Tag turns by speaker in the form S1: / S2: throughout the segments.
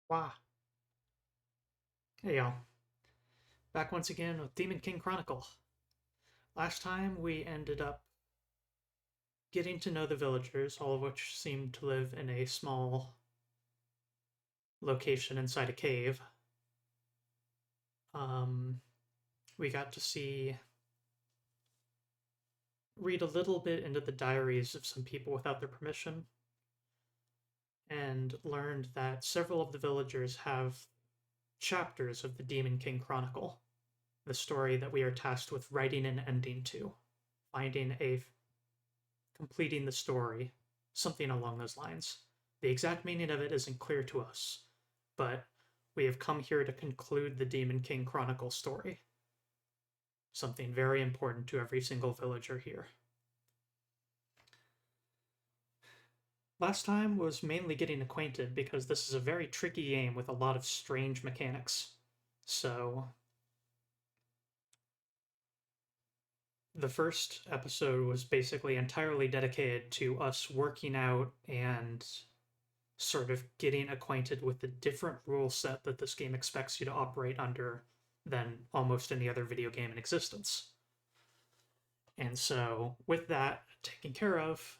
S1: Wow. Hey y'all. Back once again with Demon King Chronicle. Last time we ended up getting to know the villagers, all of which seemed to live in a small location inside a cave. Um, we got to read a little bit into the diaries of some people without their permission, and learned that several of the villagers have chapters of the Demon King Chronicle, the story that we are tasked with writing an ending to, finding a completing the story, something along those lines. The exact meaning of it isn't clear to us, but we have come here to conclude the Demon King Chronicle story. Something very important to every single villager here. Last time was mainly getting acquainted because this is a very tricky game with a lot of strange mechanics. So, the first episode was basically entirely dedicated to us working out and sort of getting acquainted with the different rule set that this game expects you to operate under than almost any other video game in existence. And so, with that taken care of,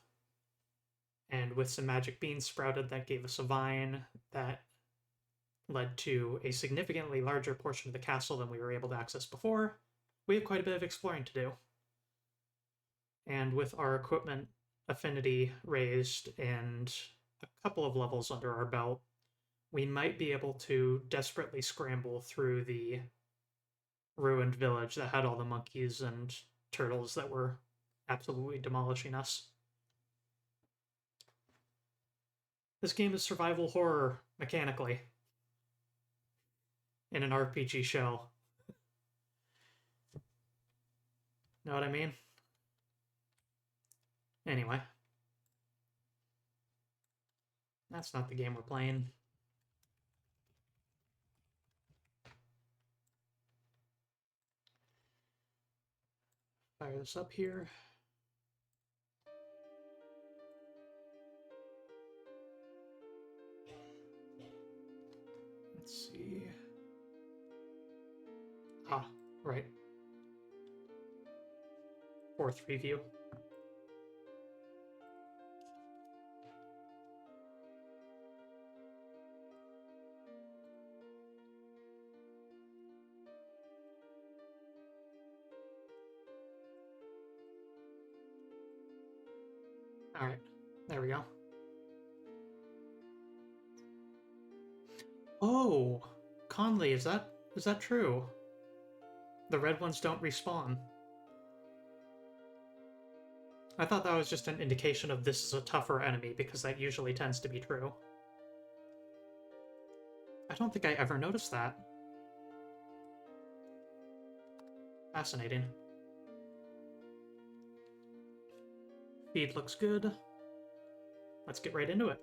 S1: and with some magic beans sprouted that gave us a vine that led to a significantly larger portion of the castle than we were able to access before, we have quite a bit of exploring to do. And with our equipment affinity raised and a couple of levels under our belt, we might be able to desperately scramble through the ruined village that had all the monkeys and turtles that were absolutely demolishing us. This game is survival horror mechanically in an RPG shell. Know what I mean? Anyway, that's not the game we're playing. Fire this up here. Let's see. Ah, right. Fourth review. All right, there we go. Oh, Conley, is that true? The red ones don't respawn. I thought that was just an indication of this is a tougher enemy because that usually tends to be true. I don't think I ever noticed that. Fascinating. Feed looks good. Let's get right into it.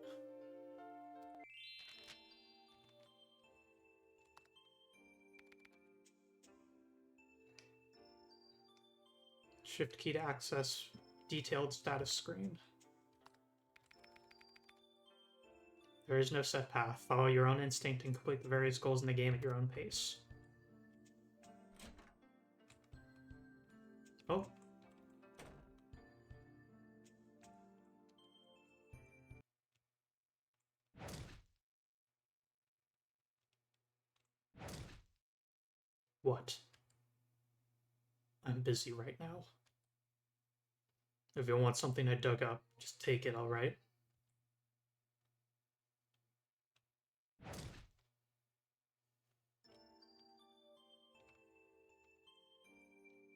S1: Shift key to access detailed status screen. There is no set path. Follow your own instinct and complete the various goals in the game at your own pace. Oh. What? I'm busy right now. If you want something I dug up, just take it, alright?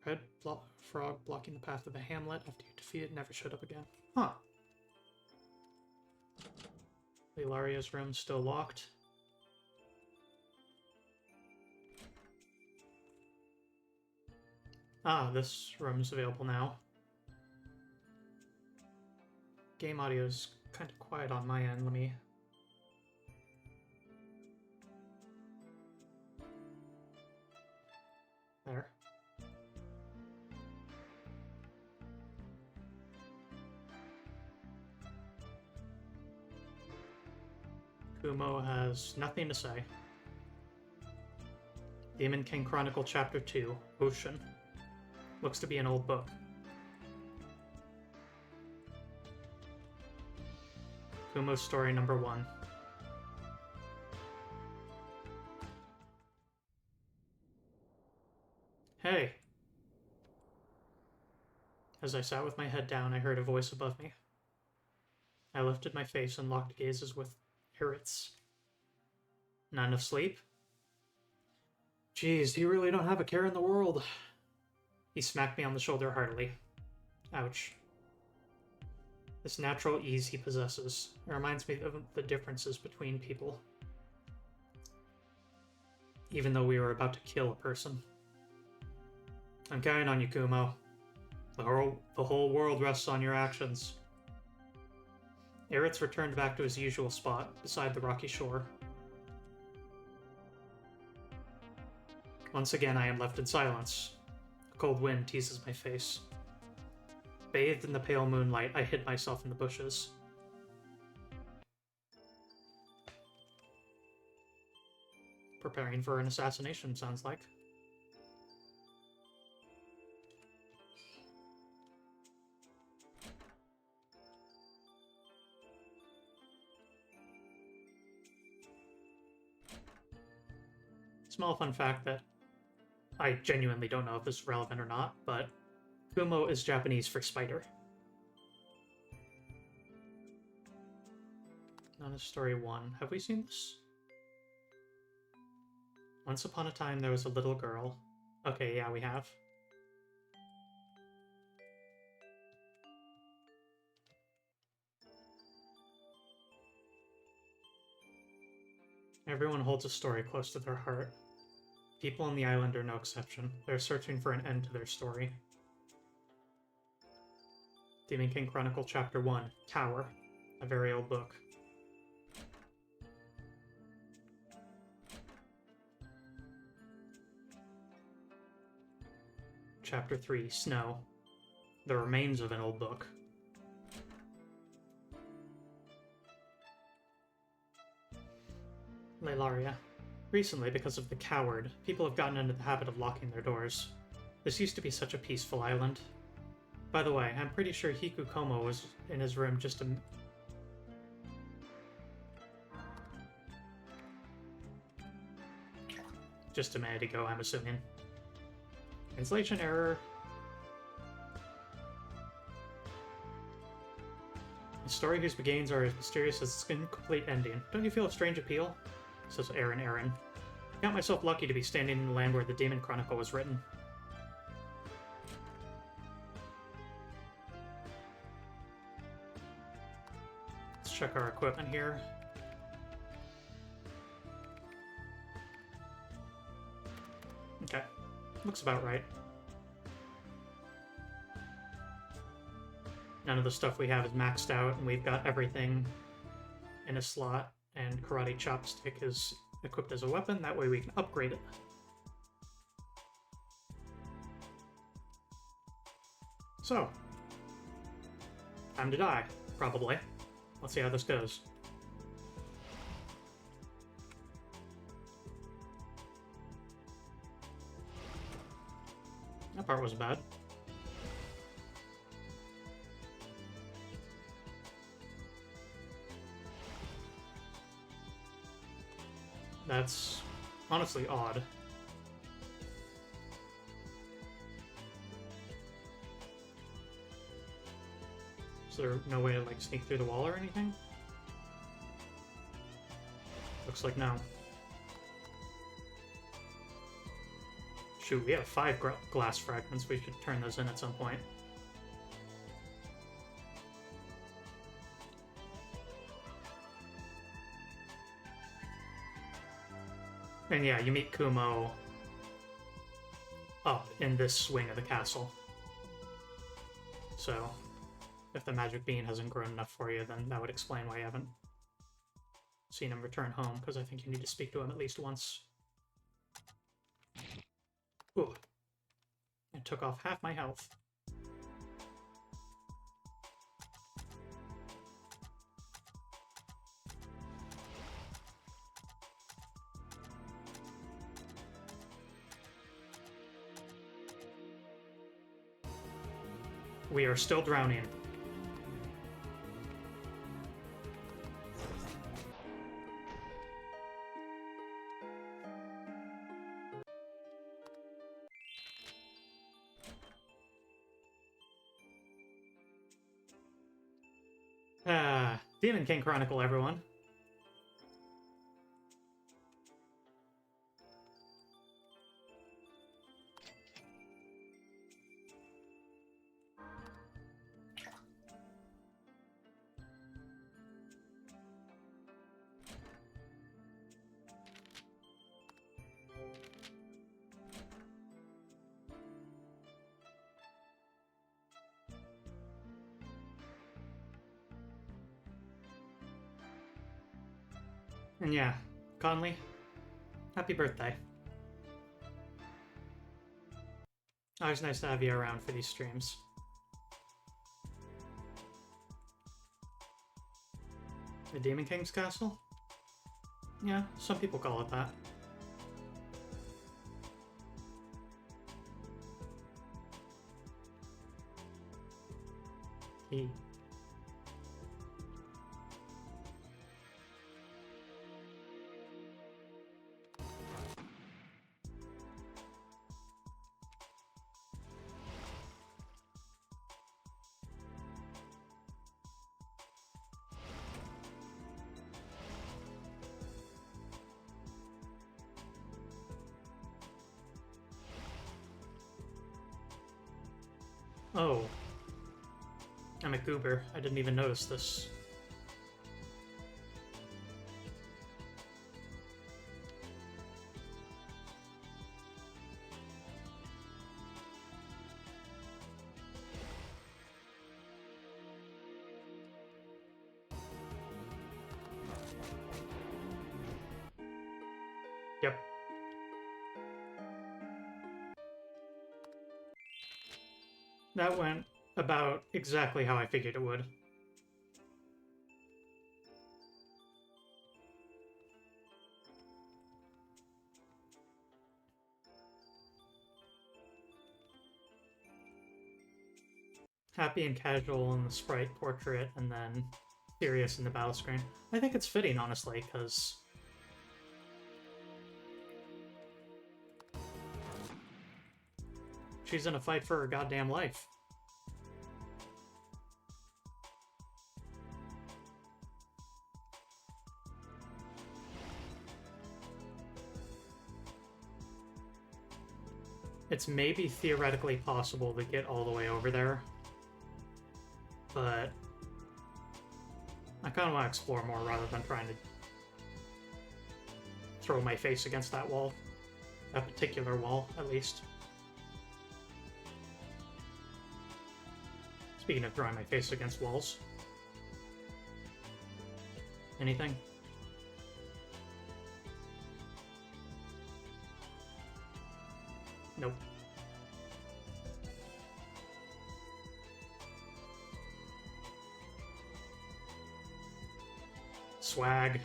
S1: Red frog blocking the path of the hamlet. After you defeat it, never showed up again. Huh. Lilaria's room still locked. Ah, this room is available now. Game audio is kind of quiet on my end. Let me... There. Kumo has nothing to say. Demon King Chronicle Chapter 2, Ocean. Looks to be an old book. Kumo's story number 1. Hey! As I sat with my head down, I heard a voice above me. I lifted my face and locked gazes with Eretz. Not enough sleep? Geez, you really don't have a care in the world. He smacked me on the shoulder heartily. Ouch. This natural ease he possesses reminds me of the differences between people. Even though we were about to kill a person. I'm counting on you, Kumo. The whole world rests on your actions. Eretz returned back to his usual spot, beside the rocky shore. Once again, I am left in silence. A cold wind teases my face. Bathed in the pale moonlight, I hid myself in the bushes. Preparing for an assassination, sounds like. Small fun fact that I genuinely don't know if this is relevant or not, but Kumo is Japanese for spider. Nana Story 1. Have we seen this? Once upon a time, there was a little girl. Okay, yeah, we have. Everyone holds a story close to their heart. People on the island are no exception. They're searching for an end to their story. Demon King Chronicle Chapter 1, Tower. A very old book. Chapter 3, Snow. The remains of an old book. Leilaria. Recently, because of the coward, people have gotten into the habit of locking their doors. This used to be such a peaceful island. By the way, I'm pretty sure Hikukomo was in his room just a minute ago, I'm assuming. Translation error. A story whose beginnings are as mysterious as its incomplete ending. Don't you feel a strange appeal? Says Aaron. I count myself lucky to be standing in the land where the Demon Chronicle was written. Let's check our equipment here. Okay, looks about right. None of the stuff we have is maxed out, and we've got everything in a slot, and Karate Chopstick is equipped as a weapon, that way we can upgrade it. So, time to die, probably. Let's see how this goes. That part was bad. That's honestly odd. Is there no way to like sneak through the wall or anything? Looks like no. Shoot, we have 5 glass fragments. We should turn those in at some point. And yeah, you meet Kumo up in this wing of the castle. So, if the magic bean hasn't grown enough for you, then that would explain why you haven't seen him return home, because I think you need to speak to him at least once. Ooh. It took off half my health. We are still drowning. Demon King Chronicle, everyone. And yeah, Conley, happy birthday. Always nice to have you around for these streams. The Demon King's Castle? Yeah, some people call it that. He... Oh. I'm a goober. I didn't even notice this. Yep. That went about exactly how I figured it would. Happy and casual in the sprite portrait, and then serious in the battle screen. I think it's fitting, honestly, because she's in a fight for her goddamn life. It's maybe theoretically possible to get all the way over there, but I kind of want to explore more rather than trying to throw my face against that wall. That particular wall, at least. Speaking of throwing my face against walls. Anything? Nope. Swag.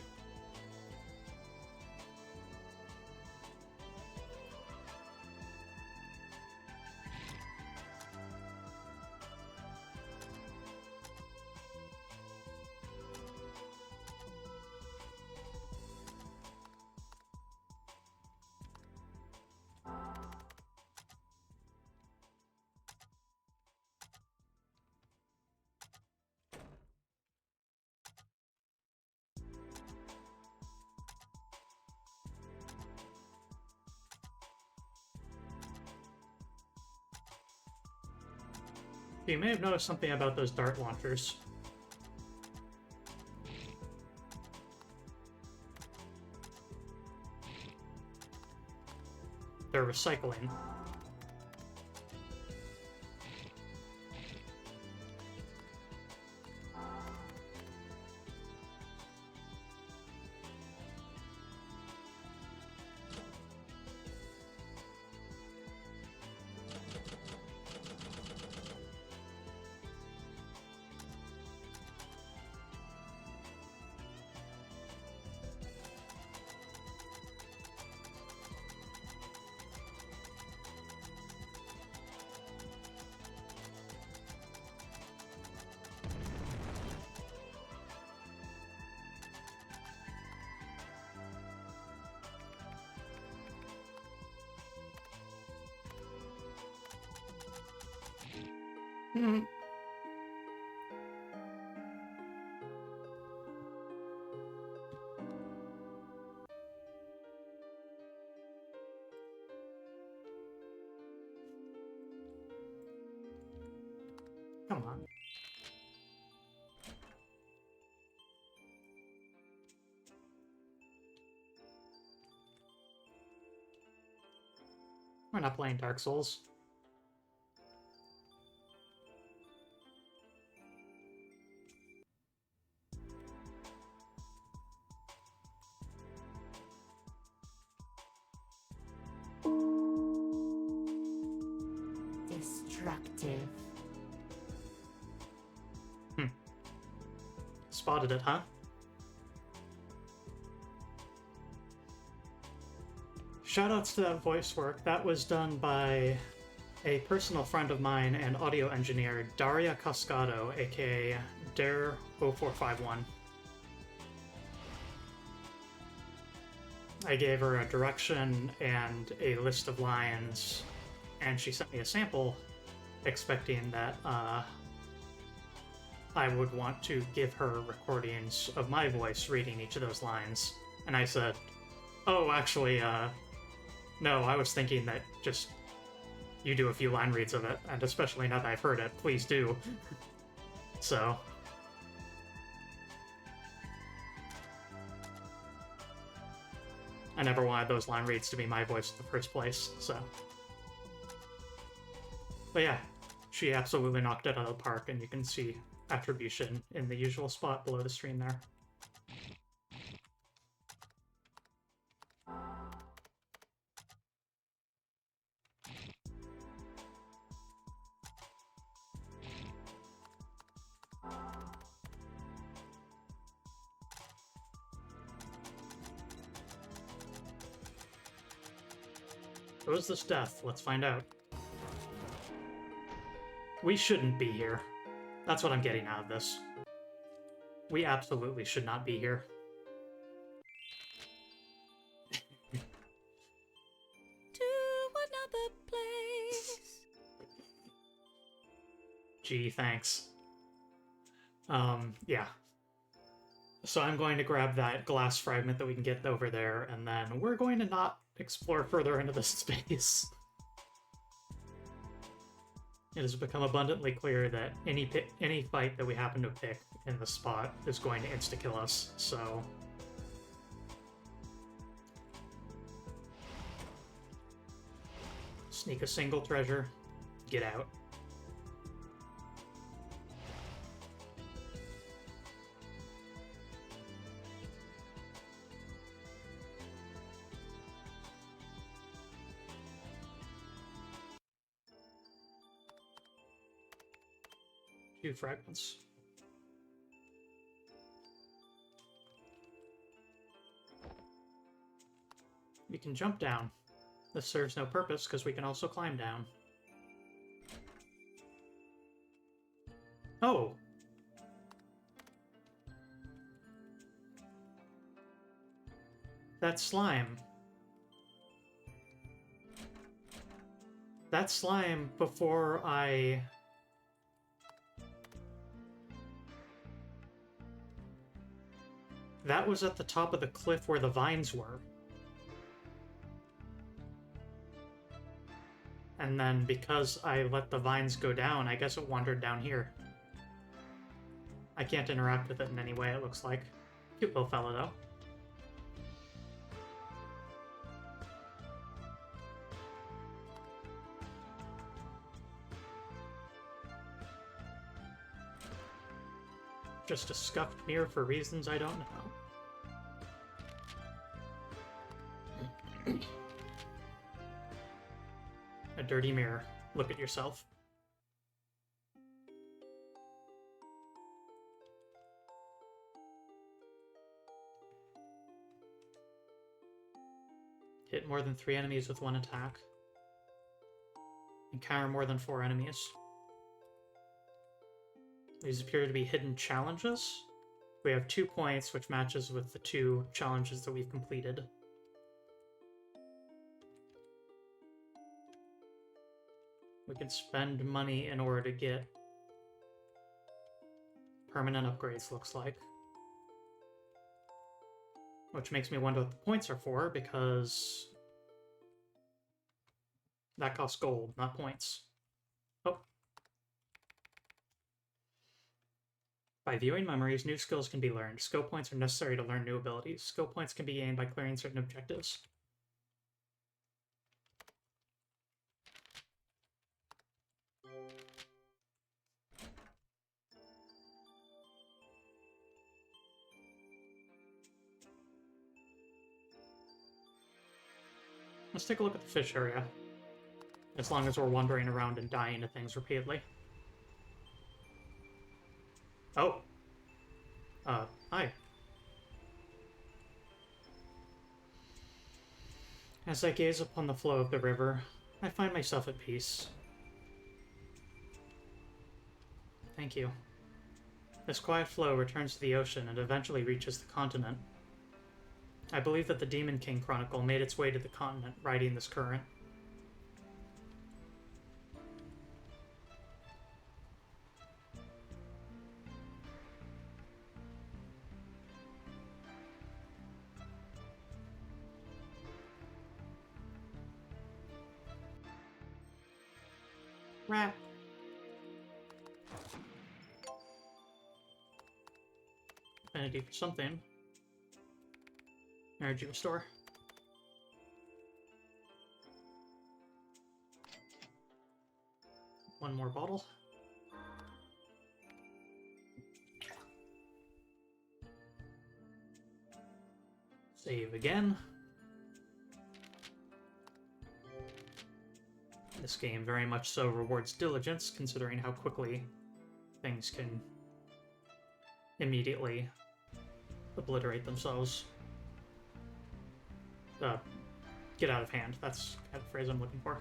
S1: You may have noticed something about those dart launchers. They're recycling. Come on. We're not playing Dark Souls.
S2: Destructive.
S1: Spotted it, huh? Shoutouts to that voice work. That was done by a personal friend of mine and audio engineer, Daria Cascado, aka Dare0451. I gave her a direction and a list of lines, and she sent me a sample, expecting that I would want to give her recordings of my voice reading each of those lines. And I said, oh, actually, no, I was thinking that just you do a few line reads of it, and especially now that I've heard it, please do. So... I never wanted those line reads to be my voice in the first place, so... But yeah, she absolutely knocked it out of the park, and you can see attribution in the usual spot below the stream there. What is this death? Let's find out. We shouldn't be here. That's what I'm getting out of this. We absolutely should not be here.
S2: To another place.
S1: Gee, thanks. Yeah. So I'm going to grab that glass fragment that we can get over there, and then we're going to not explore further into this space. It has become abundantly clear that any fight that we happen to pick in the spot is going to insta-kill us, so... Sneak a single treasure, get out. Two fragments. We can jump down. This serves no purpose because we can also climb down. Oh! That's slime. That's slime before I... That was at the top of the cliff where the vines were. And then because I let the vines go down, I guess it wandered down here. I can't interact with it in any way, it looks like. Cute little fella, though. Just a scuffed mirror for reasons I don't know. A dirty mirror. Look at yourself. Hit more than 3 enemies with 1 attack. Encounter more than 4 enemies. These appear to be hidden challenges. We have 2 points, which matches with the 2 challenges that we've completed. We can spend money in order to get permanent upgrades looks like. Which makes me wonder what the points are for, because that costs gold, not points. Oh. By viewing memories, new skills can be learned. Skill points are necessary to learn new abilities. Skill points can be gained by clearing certain objectives. Let's take a look at the fish area. As long as we're wandering around and dying to things repeatedly. Oh. Hi. As I gaze upon the flow of the river, I find myself at peace. Thank you. This quiet flow returns to the ocean and eventually reaches the continent. I believe that the Demon King Chronicle made its way to the continent riding this current. Rat. Affinity for something. Energy restore. One more bottle. Save again. This game very much so rewards diligence, considering how quickly things can immediately obliterate themselves. Get out of hand. That's kind of the phrase I'm looking for.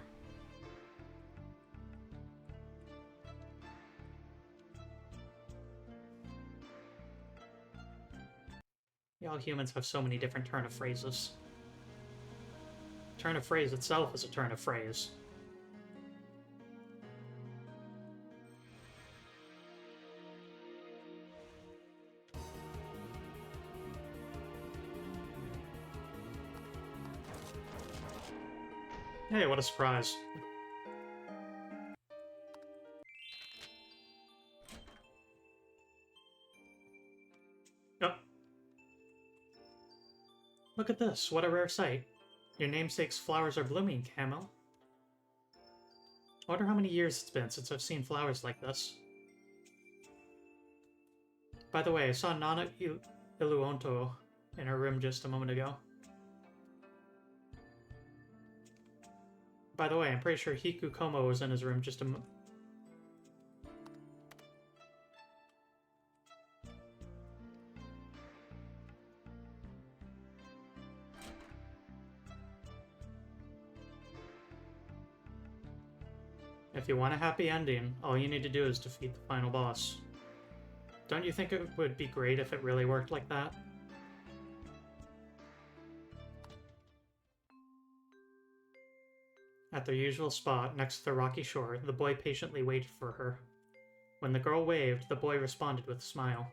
S1: Y'all humans have so many different turn of phrases. Turn of phrase itself is a turn of phrase. Hey, what a surprise. Oh. Look at this, what a rare sight. Your namesake's flowers are blooming, Camel. I wonder how many years it's been since I've seen flowers like this. By the way, I saw Nana Iluonto in her room just a moment ago. By the way, I'm pretty sure Hiku Komo was in his room just a moment. If you want a happy ending, all you need to do is defeat the final boss. Don't you think it would be great if it really worked like that? At their usual spot, next to the rocky shore, the boy patiently waited for her. When the girl waved, the boy responded with a smile.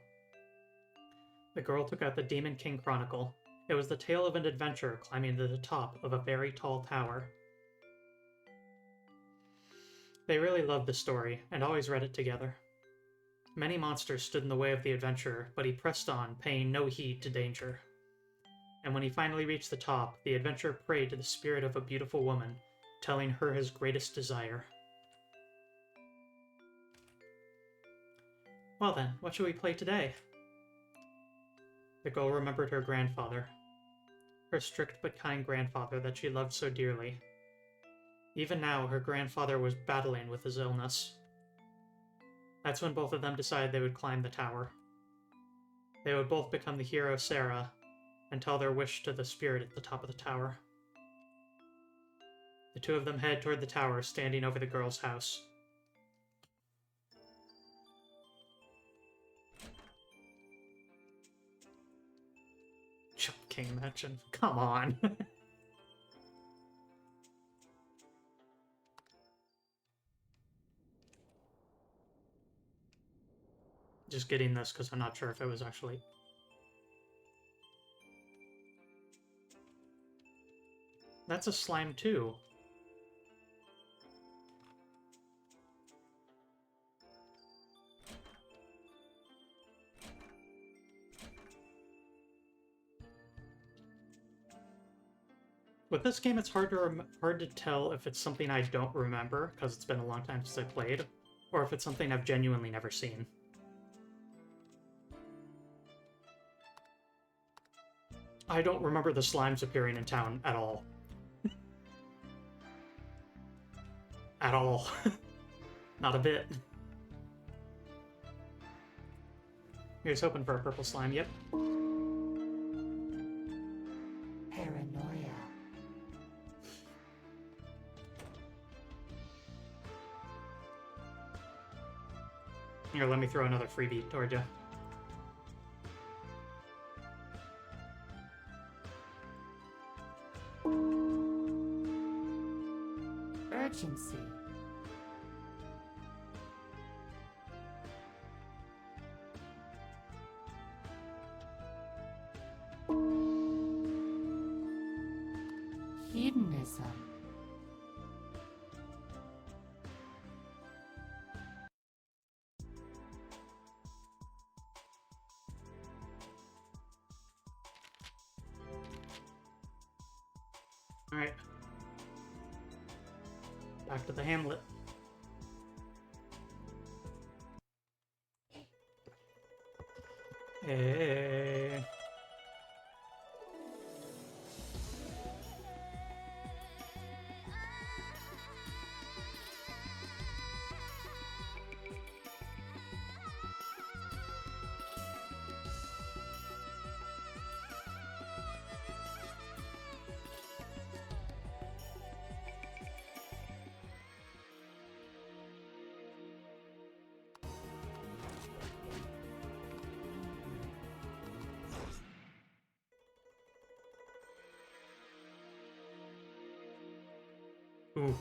S1: The girl took out the Demon King Chronicle. It was the tale of an adventurer climbing to the top of a very tall tower. They really loved the story, and always read it together. Many monsters stood in the way of the adventurer, but he pressed on, paying no heed to danger. And when he finally reached the top, the adventurer prayed to the spirit of a beautiful woman, telling her his greatest desire. Well then, what shall we play today? The girl remembered her grandfather. Her strict but kind grandfather that she loved so dearly. Even now, her grandfather was battling with his illness. That's when both of them decided they would climb the tower. They would both become the hero Sarah and tell their wish to the spirit at the top of the tower. The two of them head toward the tower, standing over the girl's house. Chump King Mansion. Come on. just getting this because I'm not sure if it was actually... That's a slime too. With this game, it's hard to tell if it's something I don't remember, because it's been a long time since I played, or if it's something I've genuinely never seen. I don't remember the slimes appearing in town at all. At all. Not a bit. Here's hoping for a purple slime, yep.
S2: Paranoia.
S1: Here, let me throw another freebie toward you.
S2: Urgency. Hedonism.
S1: Alright. Back to the hamlet. Hey. Ooh.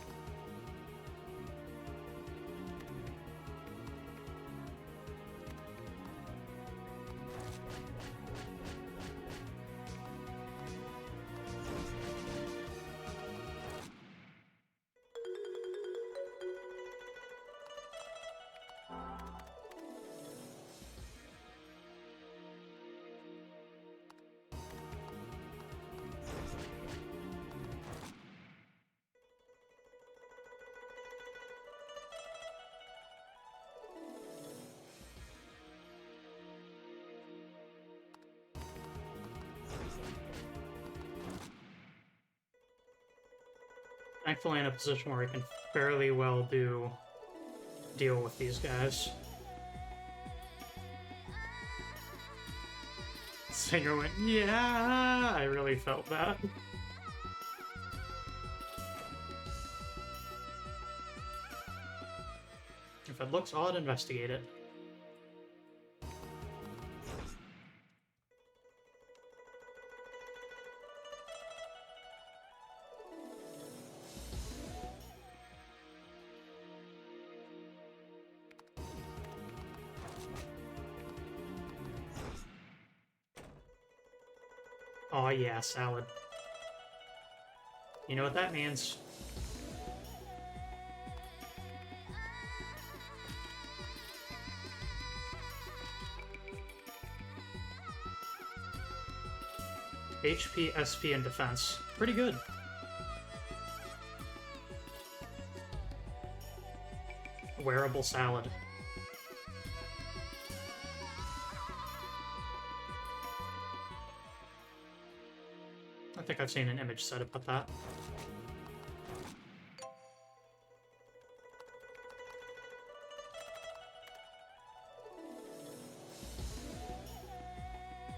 S1: Thankfully in a position where I can fairly well deal with these guys. Singer went, yeah, I really felt that. If it looks odd, investigate it. Oh yeah, salad. You know what that means. HP, SP, and defense. Pretty good. Wearable salad. I think I've seen an image set about that.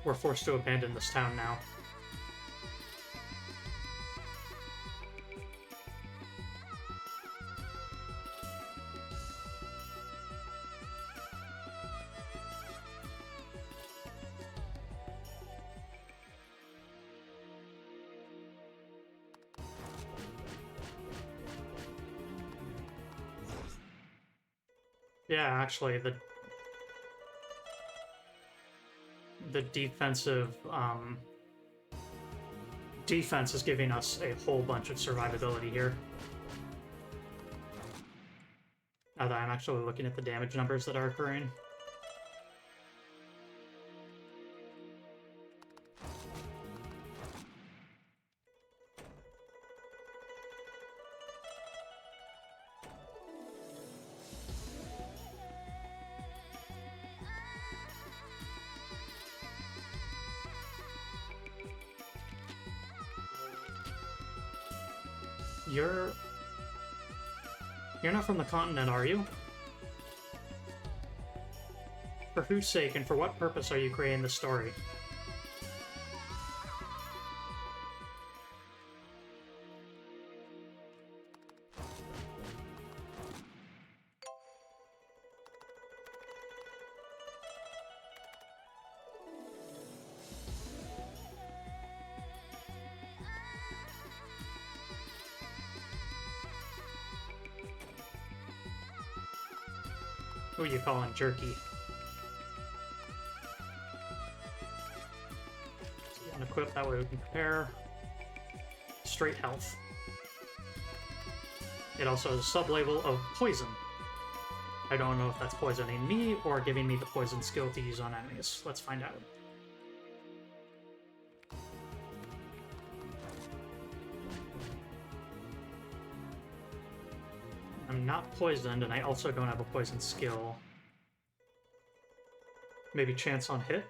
S1: We're forced to abandon this town now. Yeah, actually, the defensive defense is giving us a whole bunch of survivability here. Now that I'm actually looking at the damage numbers that are occurring. You're not from the continent, are you? For whose sake and for what purpose are you creating this story? Who are you calling jerky? Unequip, that way we can prepare. Straight health. It also has a sub-label of poison. I don't know if that's poisoning me or giving me the poison skill to use on enemies. Let's find out. I'm not poisoned, and I also don't have a poison skill. Maybe chance on hit?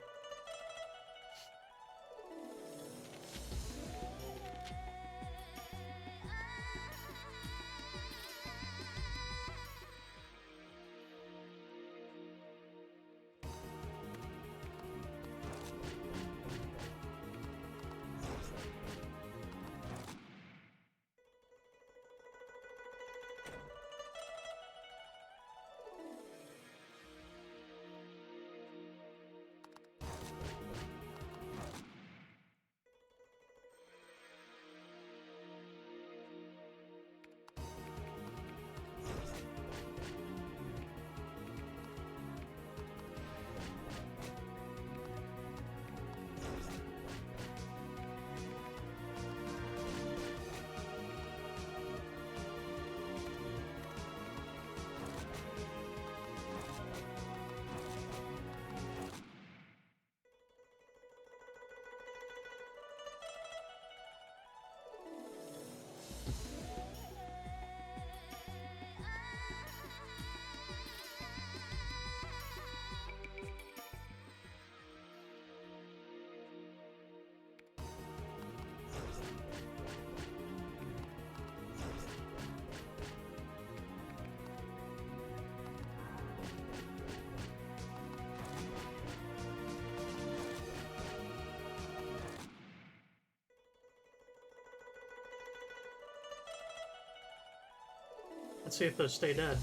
S1: Let's see if those stay dead.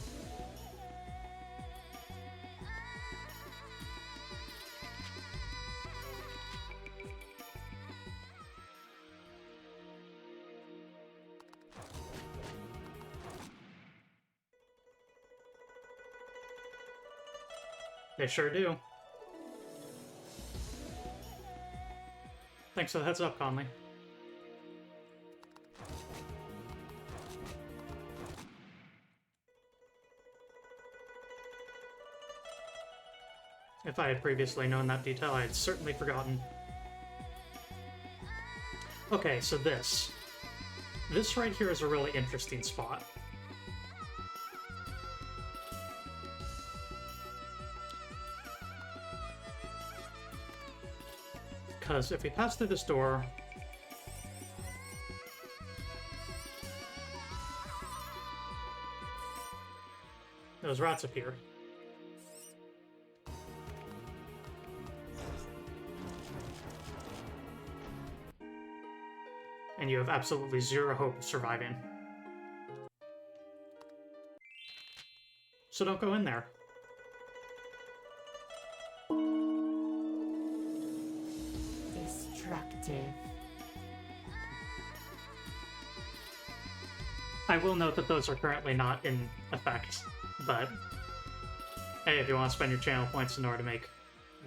S1: They sure do. Thanks for the heads up, Conley. If I had previously known that detail, I had certainly forgotten. Okay, so this. This right here is a really interesting spot. Because if we pass through this door... those rats appear. And you have absolutely zero hope of surviving. So don't go in there.
S2: Destructive.
S1: I will note that those are currently not in effect, but hey, if you want to spend your channel points in order to make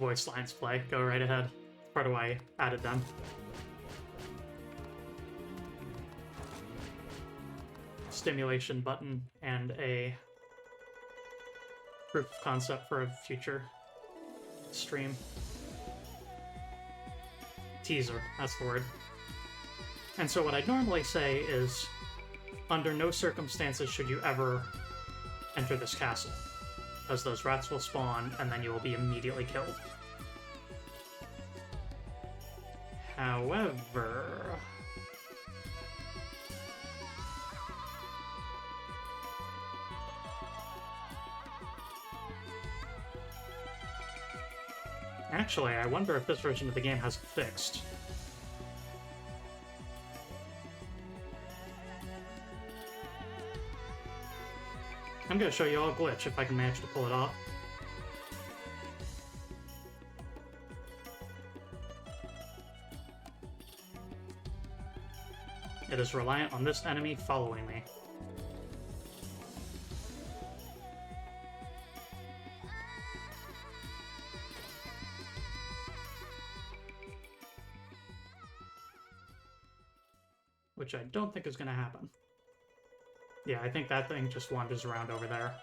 S1: voice lines play. Go right ahead. That's part of why I added them. Stimulation button and a proof of concept for a future stream. Teaser, that's the word. And so what I'd normally say is, under no circumstances should you ever enter this castle, because those rats will spawn and then you will be immediately killed. However... Actually, I wonder if this version of the game has it fixed. I'm gonna show you all a glitch if I can manage to pull it off. It is reliant on this enemy following me. Which I don't think is going to happen. Yeah, I think that thing just wanders around over there.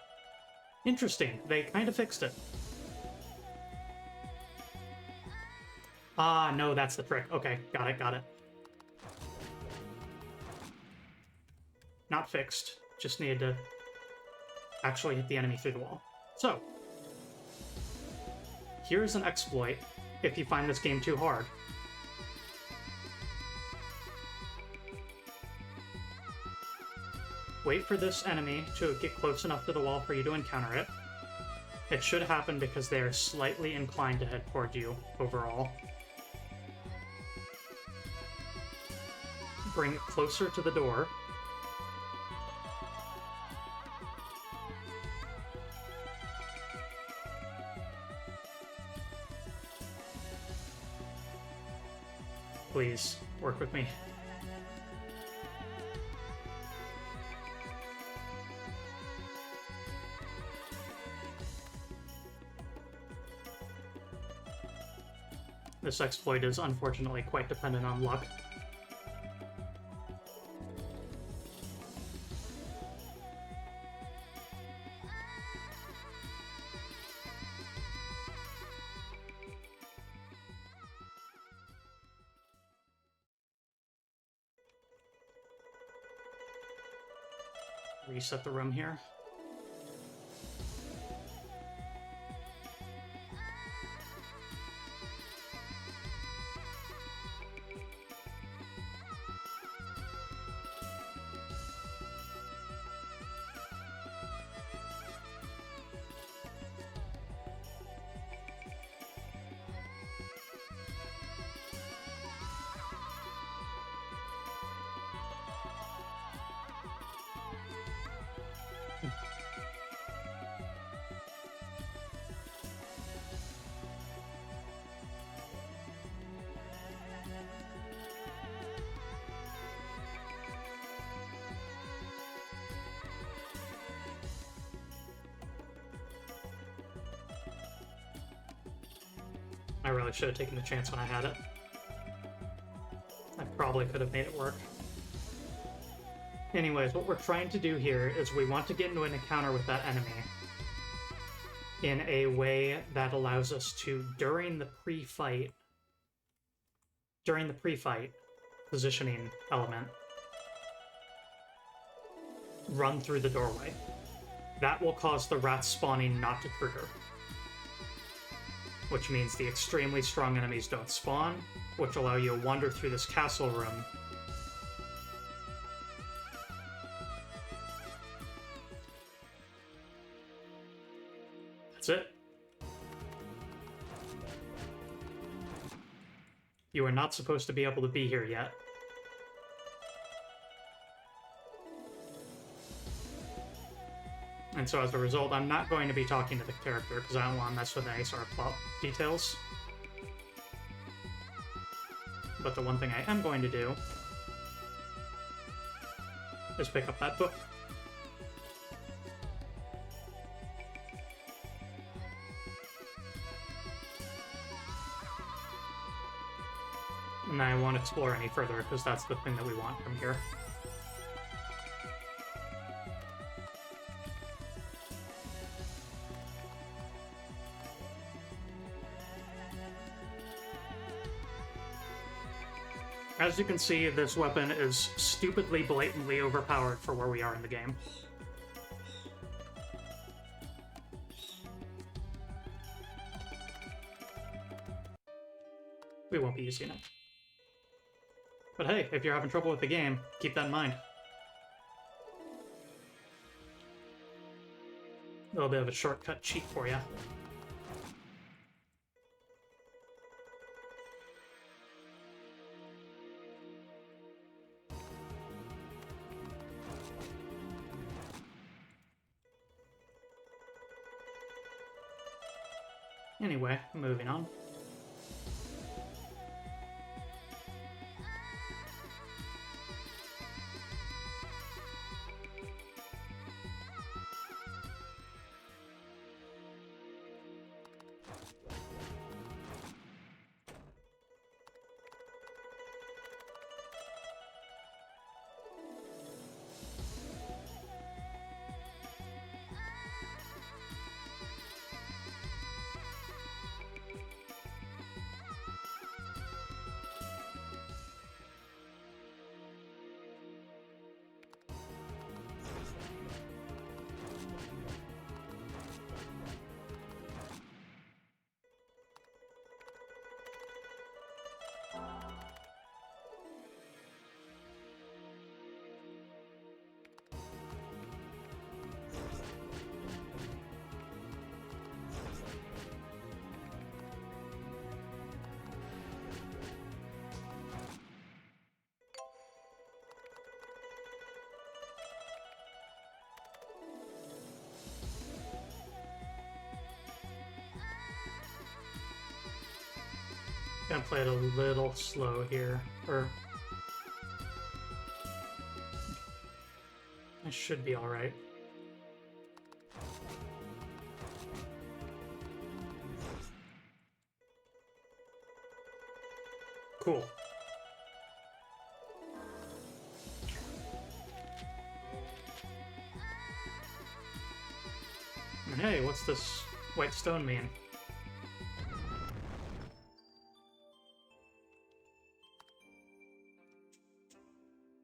S1: Interesting. They kind of fixed it. Ah, no, that's the trick. Okay, got it, got it. Not fixed. Just needed to actually hit the enemy through the wall. So, here's an exploit if you find this game too hard. Wait for this enemy to get close enough to the wall for you to encounter it. It should happen because they are slightly inclined to head toward you overall. Bring it closer to the door. Please, work with me. This exploit is unfortunately quite dependent on luck. Reset the room here. I really should have taken the chance when I had it. I probably could have made it work. Anyways, what we're trying to do here is we want to get into an encounter with that enemy in a way that allows us to, during the pre-fight positioning element, run through the doorway. That will cause the rat spawning not to trigger, which means the extremely strong enemies don't spawn, which allow you to wander through this castle room. That's it. You are not supposed to be able to be here yet. And so as a result, I'm not going to be talking to the character because I don't want to mess with any sort of plot details. But the one thing I am going to do is pick up that book. And I won't explore any further because that's the thing that we want from here. As you can see, this weapon is stupidly, blatantly overpowered for where we are in the game. We won't be using it. But hey, if you're having trouble with the game, keep that in mind. A little bit of a shortcut cheat for you. Anyway, moving on. Gonna play it a little slow here, or I should be alright. Cool. And hey, what's this white stone mean?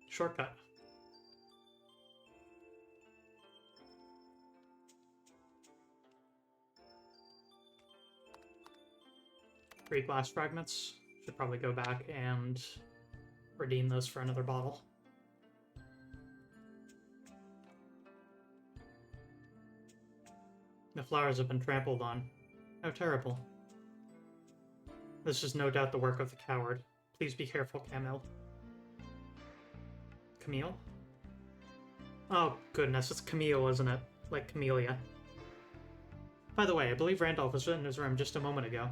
S1: Shortcut. Three glass fragments. Should probably go back and redeem those for another bottle. The flowers have been trampled on. How terrible. This is no doubt the work of the coward. Please be careful, Camille. Camille? Oh, goodness, it's Camille, isn't it? Like Camellia. By the way, I believe Randolph was in his room just a moment ago.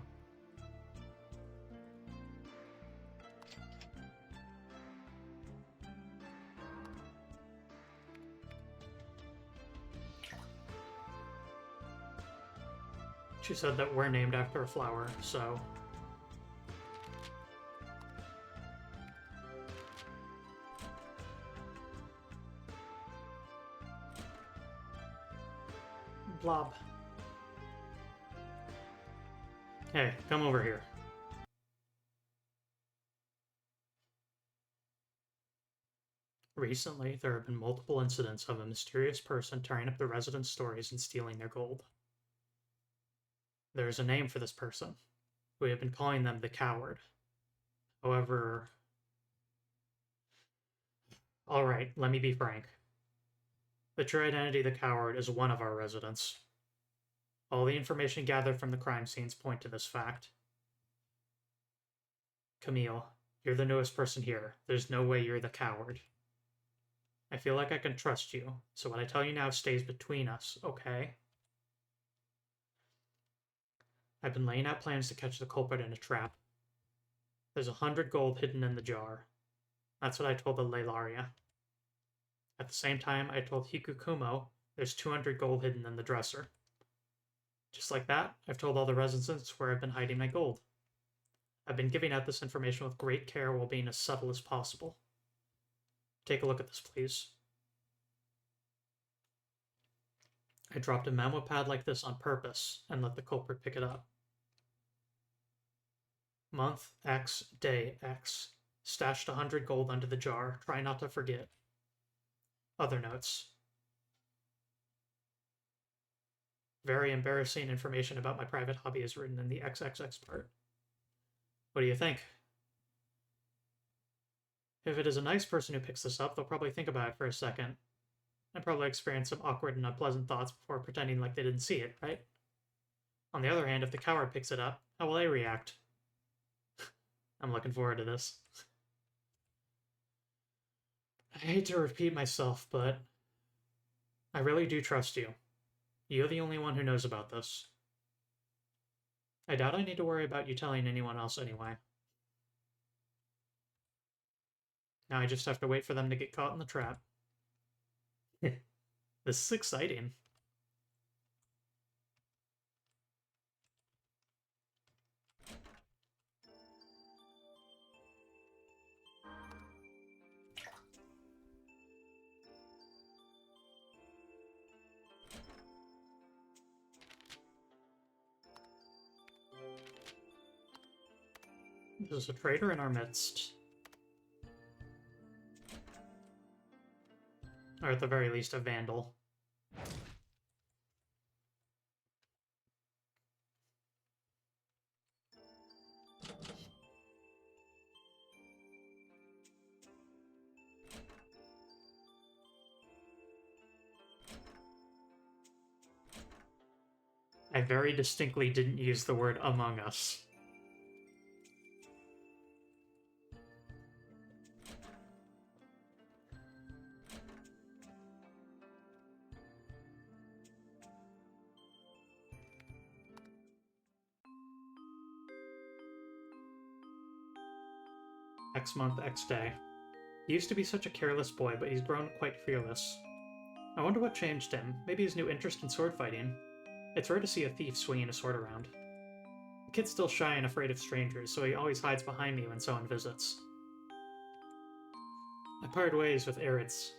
S1: She said that we're named after a flower, so... Blob. Hey, come over here. Recently, there have been multiple incidents of a mysterious person tearing up the residents' stories and stealing their gold. There is a name for this person. We have been calling them the Coward. However... Alright, let me be frank. The true identity of the Coward is one of our residents. All the information gathered from the crime scenes point to this fact. Camille, you're the newest person here. There's no way you're the Coward. I feel like I can trust you, so what I tell you now stays between us, okay? I've been laying out plans to catch the culprit in a trap. There's 100 gold hidden in the jar. That's what I told the Leilaria. At the same time, I told Hikukumo there's 200 gold hidden in the dresser. Just like that, I've told all the residents where I've been hiding my gold. I've been giving out this information with great care while being as subtle as possible. Take a look at this, please. I dropped a memo pad like this on purpose and let the culprit pick it up. Month X, day X. Stashed 100 gold under the jar. Try not to forget. Other notes. Very embarrassing information about my private hobby is written in the XXX part. What do you think? If it is a nice person who picks this up, they'll probably think about it for a second. And probably experience some awkward and unpleasant thoughts before pretending like they didn't see it, right? On the other hand, if the coward picks it up, how will they react? I'm looking forward to this. I hate to repeat myself, but I really do trust you. You're the only one who knows about this. I doubt I need to worry about you telling anyone else anyway. Now I just have to wait for them to get caught in the trap. This is exciting. There's a traitor in our midst. Or at the very least, a vandal. I very distinctly didn't use the word Among Us. X month, X day. He used to be such a careless boy, but he's grown quite fearless. I wonder what changed him. Maybe his new interest in sword fighting. It's rare to see a thief swinging a sword around. The kid's still shy and afraid of strangers, so he always hides behind me when someone visits. I parted ways with Aritz.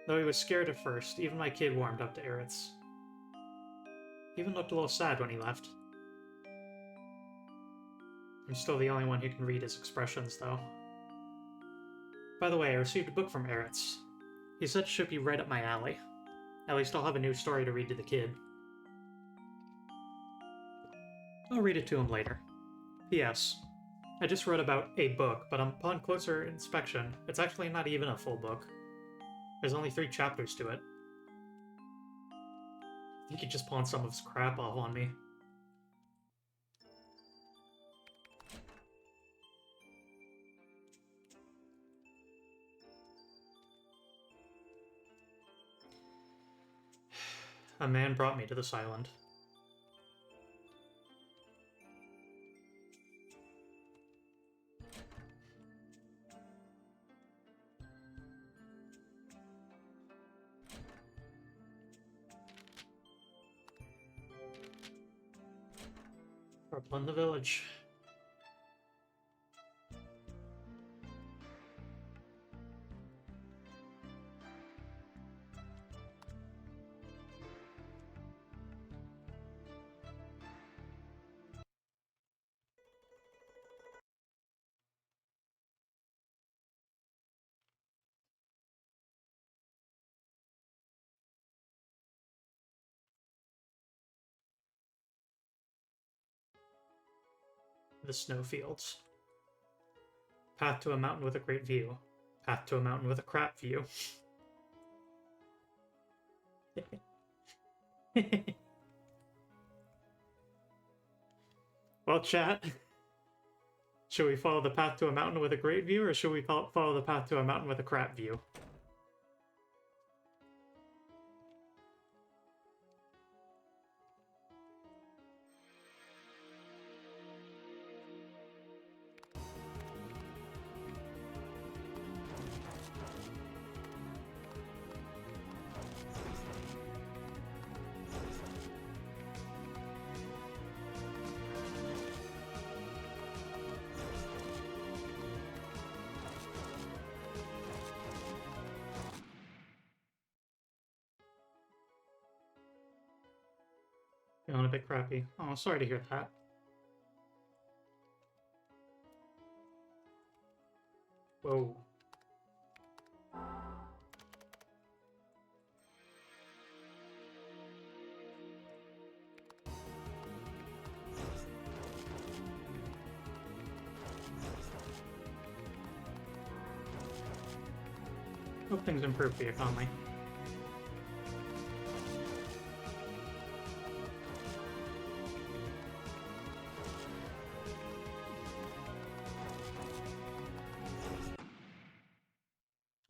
S1: Though he was scared at first, even my kid warmed up to Aritz. He even looked a little sad when he left. I'm still the only one who can read his expressions, though. By the way, I received a book from Aritz. He said it should be right up my alley. At least I'll have a new story to read to the kid. I'll read it to him later. P.S. I just wrote about a book, but upon closer inspection, it's actually not even a full book. There's only 3 chapters to it. I think he just pawned some of his crap off on me. A man brought me to this island. Trouble in the village. The snowfields. Path to a mountain with a great view. Path to a mountain with a crap view. Well, chat. Should we follow the path to a mountain with a great view, or should we follow the path to a mountain with a crap view? Feeling a bit crappy. Oh, sorry to hear that. Whoa. Hope things improve for you, Conley.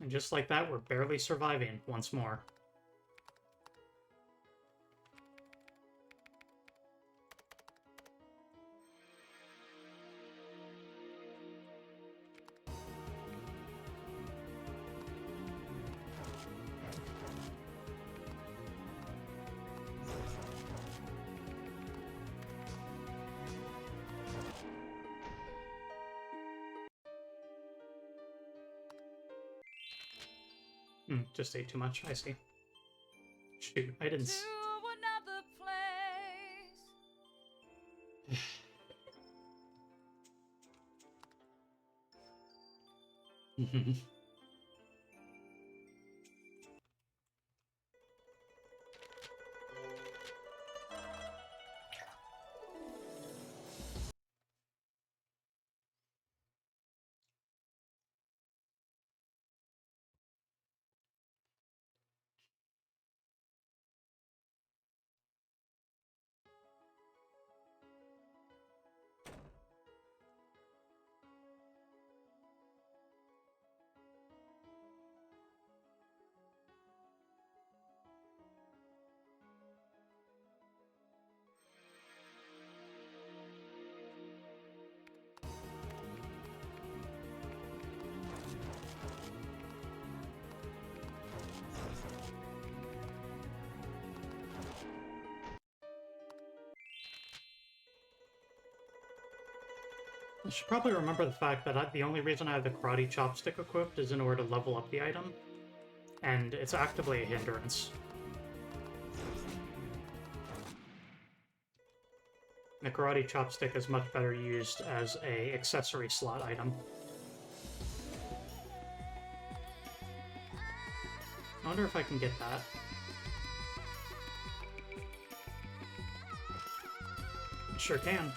S1: And just like that, we're barely surviving once more. Just ate too much, I see. Shoot, I didn't...
S3: another place. I should probably remember the fact that the only reason I have the karate chopstick equipped is in order to level up the item, and it's actively a hindrance. The karate chopstick is much better used as a accessory slot item. I wonder if I can get that. Sure can.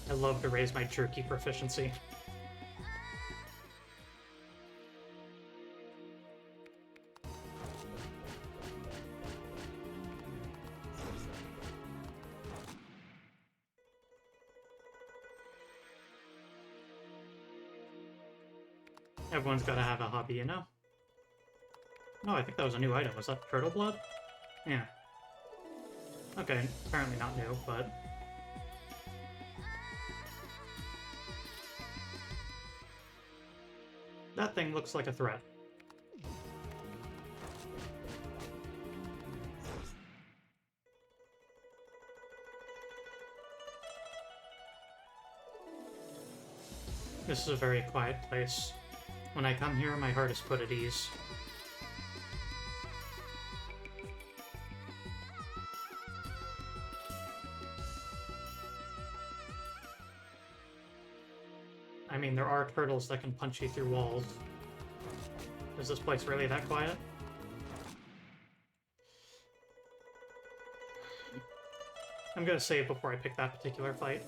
S3: I love to raise my jerky proficiency. Everyone's gotta have a hobby, you know? No, I think that was a new item. Was that turtle blood? Yeah. Okay, apparently not new, but... that thing looks like a threat. This is a very quiet place. When I come here, my heart is put at ease. I mean, there are turtles that can punch you through walls. Is this place really that quiet?
S1: I'm gonna save before I pick that particular fight.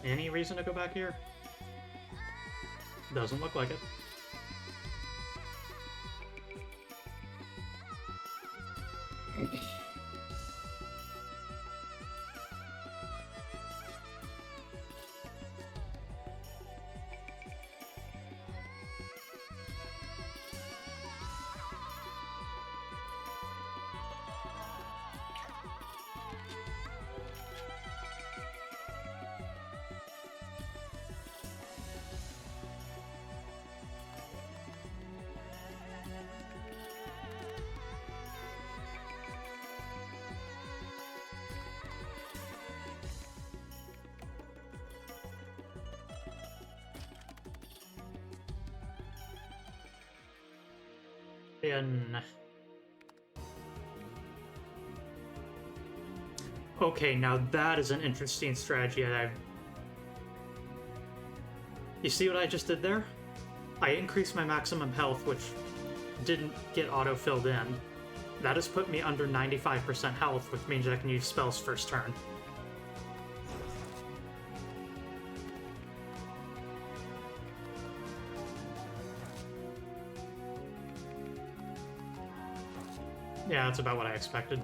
S1: Any reason to go back here? Doesn't look like it. In... Okay, now that is an interesting strategy. You see what I just did there? I increased my maximum health, which didn't get auto-filled in. That has put me under 95% health, which means I can use spells first turn. Yeah, that's about what I expected.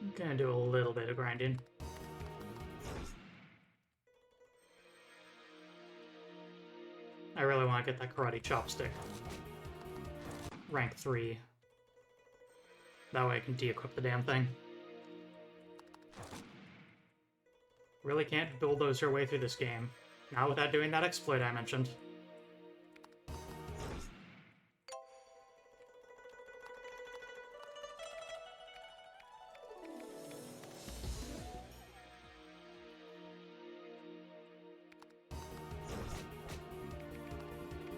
S1: I'm gonna do a little bit of grinding. I really want to get that karate chopstick. Rank 3. That way I can de-equip the damn thing. Really can't bulldoze your way through this game. Not without doing that exploit I mentioned.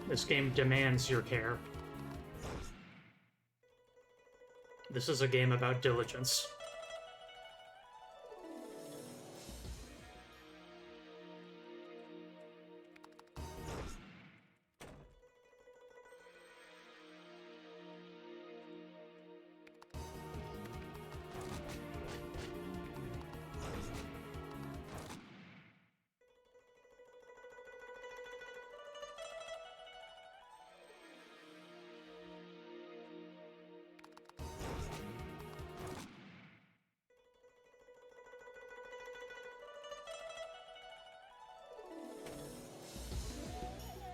S1: This game demands your care. This is a game about diligence.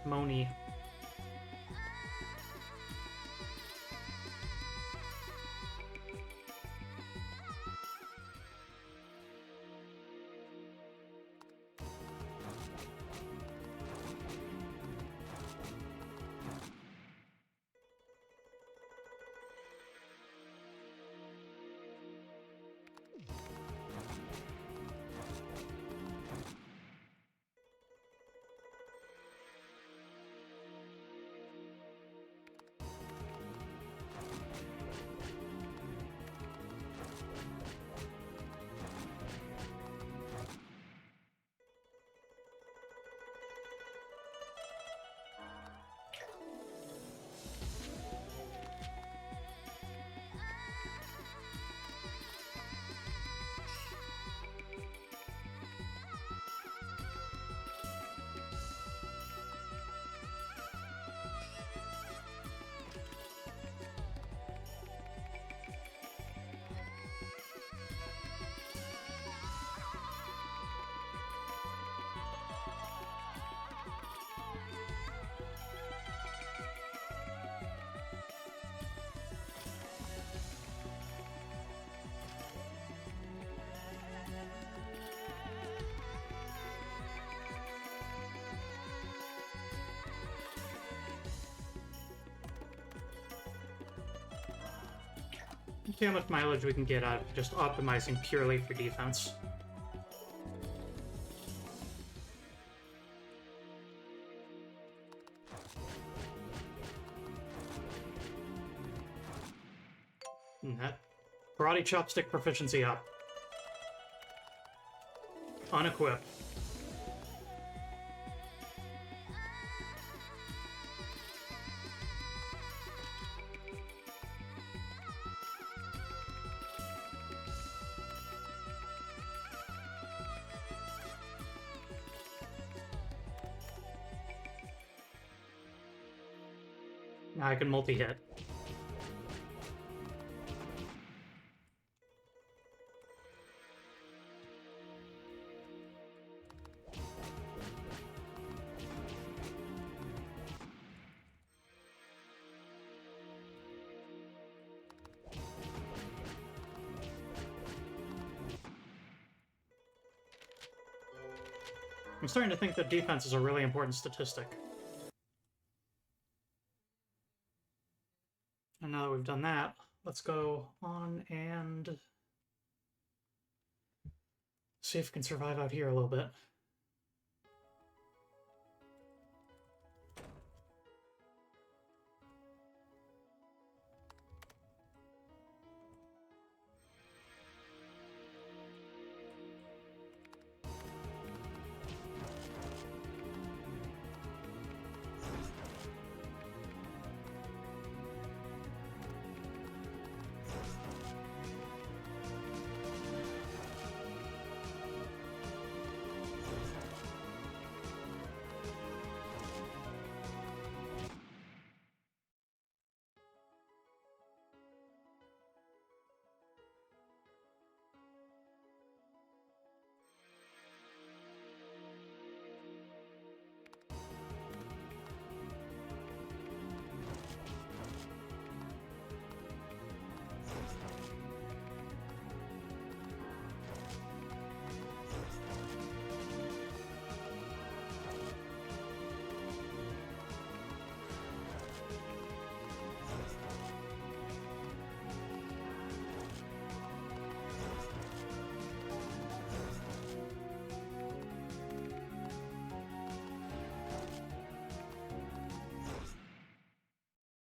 S1: Moni.
S3: See how much mileage we can get out of just optimizing purely for defense. And that karate chopstick proficiency up. Unequip. Now I can multi-hit. I'm starting to think that defense is a really important statistic. And now that we've done that, let's go on and see if we can survive out here a little bit.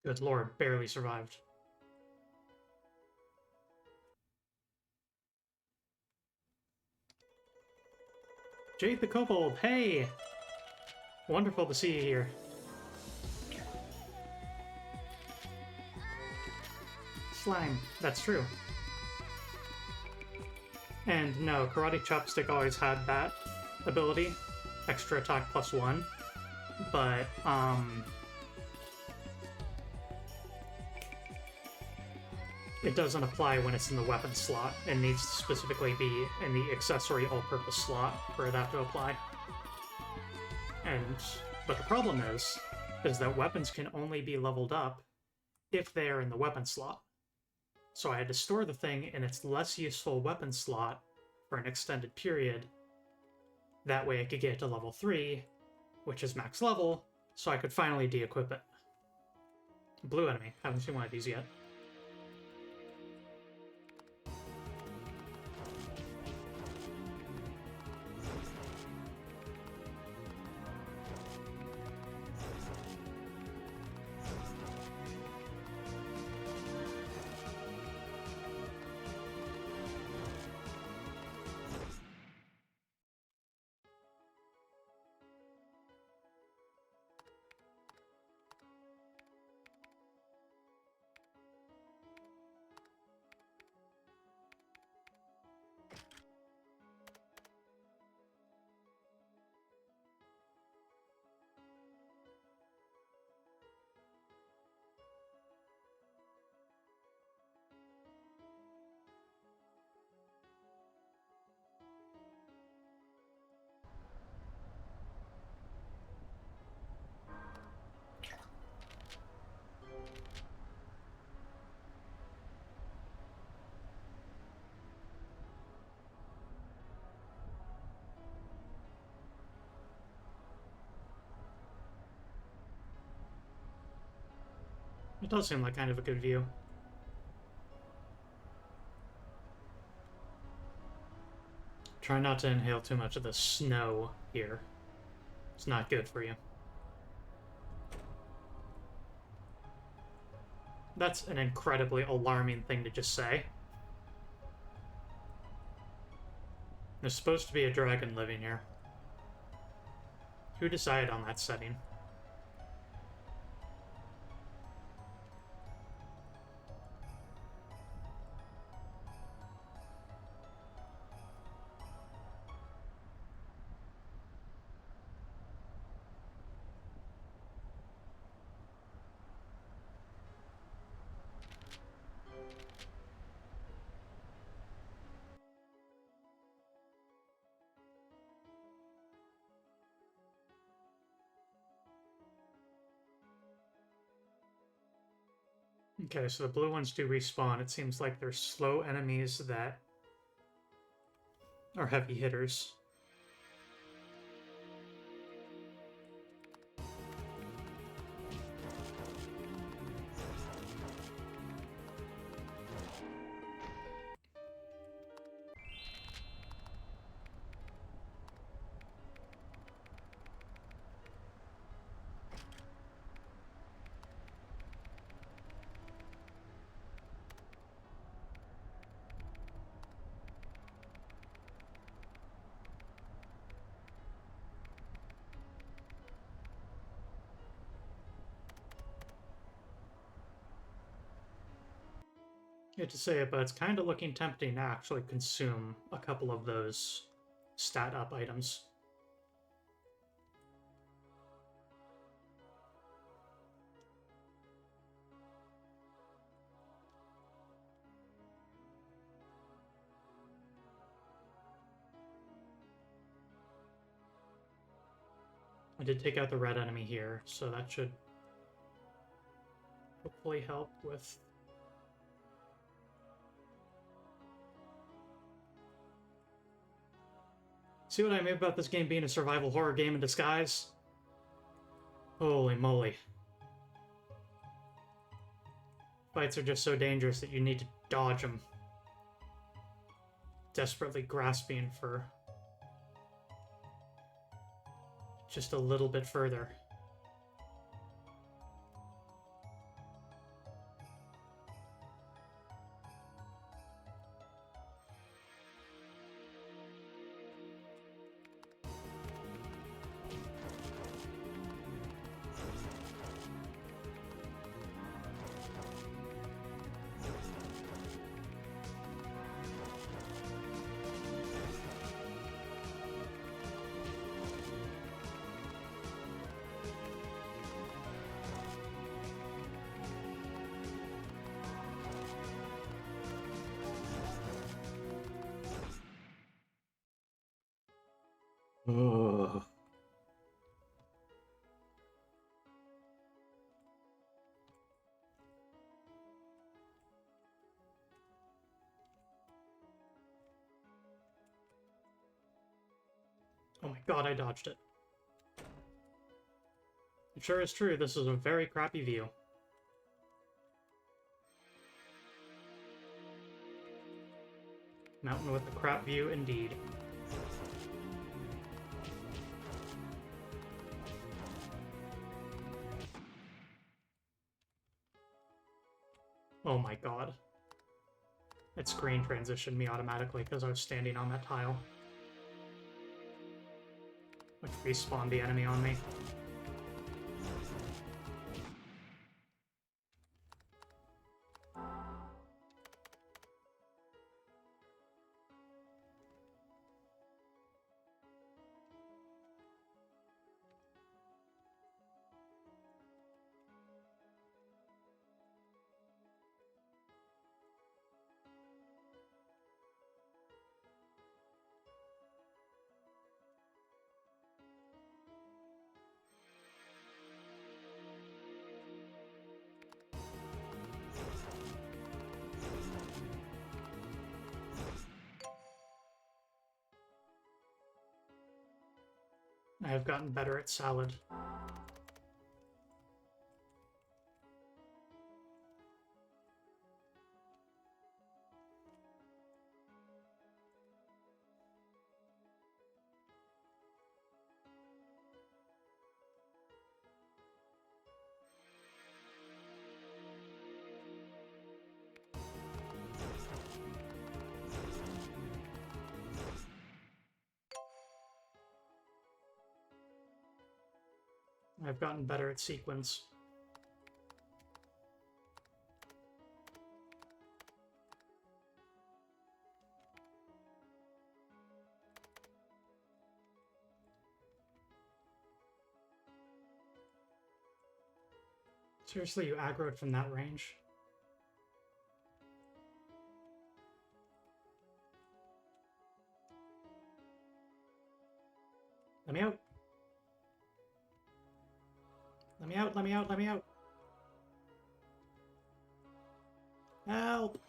S3: Good lord, barely survived. Jade the Kobold, hey! Wonderful to see you here. Slime, that's true. And no, Karate Chopstick always had that ability, extra attack +1, but, it doesn't apply when it's in the weapon slot. It needs to specifically be in the accessory all-purpose slot for that to apply. But the problem is that weapons can only be leveled up if they are in the weapon slot. So I had to store the thing in its less useful weapon slot for an extended period. That way I could get it to level 3, which is max level, so I could finally de-equip it. Blue enemy, haven't seen one of these yet. It does seem like kind of a good view.
S1: Try not to inhale too much of the snow here. It's not good for you. That's an incredibly alarming thing to just say. There's supposed to be a dragon living here. Who decided on that setting? Okay, so the blue ones do respawn. It seems like they're slow enemies that are heavy hitters. I hate to say it, but it's kind of looking tempting to actually consume a couple of those stat up items. I did take out the red enemy here, so that should hopefully help with... See what I mean about this game being a survival horror game in disguise? Holy moly. Fights are just so dangerous that you need to dodge them. Desperately grasping for just a little bit further. Ugh. Oh my god, I dodged it. It sure is true, this is a very crappy view. Mountain with a crap view, indeed. Oh my god. It screen transitioned me automatically because I was standing on that tile. Which respawned the enemy on me. I have gotten better at salad. I've gotten better at sequence. Seriously, you aggroed from that range? Let me out. Let me out, let me out, let me out. Help!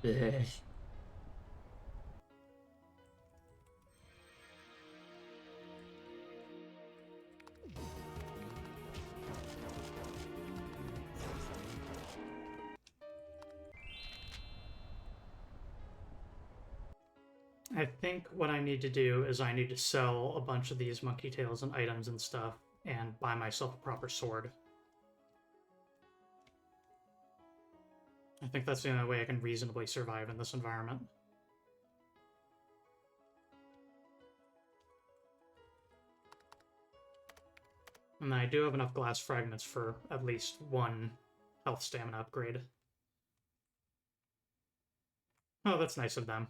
S1: Ugh. I think what I need to do is I need to sell a bunch of these monkey tails and items and stuff and buy myself a proper sword. I think that's the only way I can reasonably survive in this environment. And I do have enough glass fragments for at least one health stamina upgrade. Oh, that's nice of them.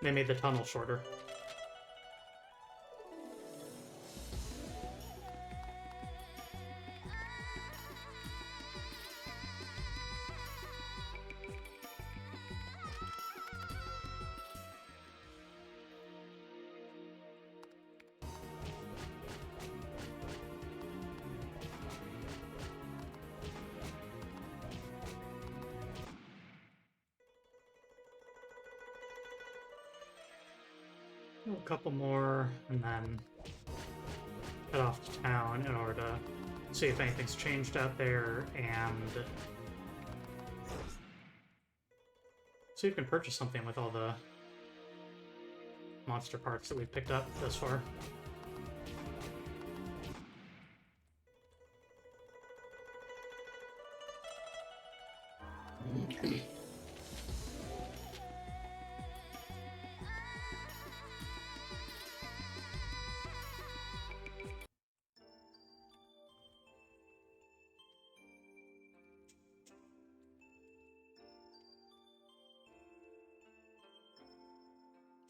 S1: They made the tunnel shorter. A couple more, and then head off to town in order to see if anything's changed out there, and see if we can purchase something with all the monster parts that we've picked up thus far.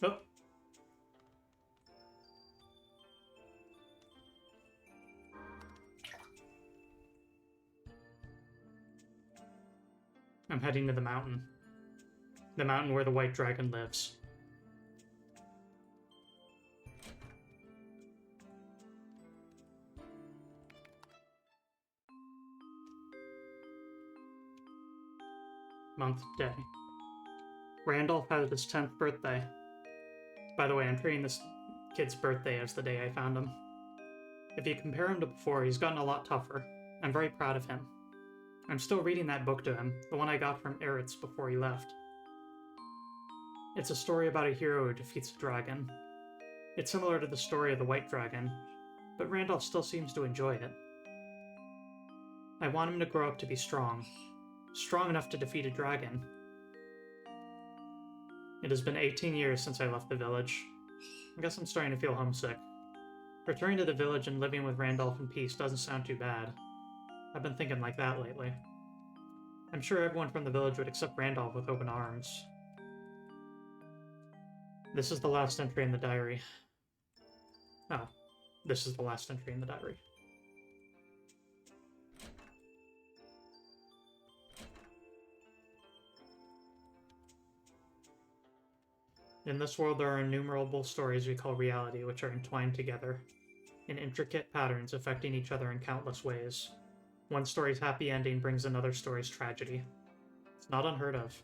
S1: Oh. I'm heading to the mountain. The mountain where the white dragon lives. Month, day. Randolph had his 10th birthday. By the way, I'm treating this kid's birthday as the day I found him. If you compare him to before, he's gotten a lot tougher. I'm very proud of him. I'm still reading that book to him, the one I got from Eretz before he left. It's a story about a hero who defeats a dragon. It's similar to the story of the white dragon, but Randolph still seems to enjoy it. I want him to grow up to be strong enough to defeat a dragon. It has been 18 years since I left the village. I guess I'm starting to feel homesick. Returning to the village and living with Randolph in peace doesn't sound too bad. I've been thinking like that lately. I'm sure everyone from the village would accept Randolph with open arms. This is the last entry in the diary. Oh, this is the last entry in the diary. In this world, there are innumerable stories we call reality, which are entwined together, in intricate patterns affecting each other in countless ways. One story's happy ending brings another story's tragedy. It's not unheard of.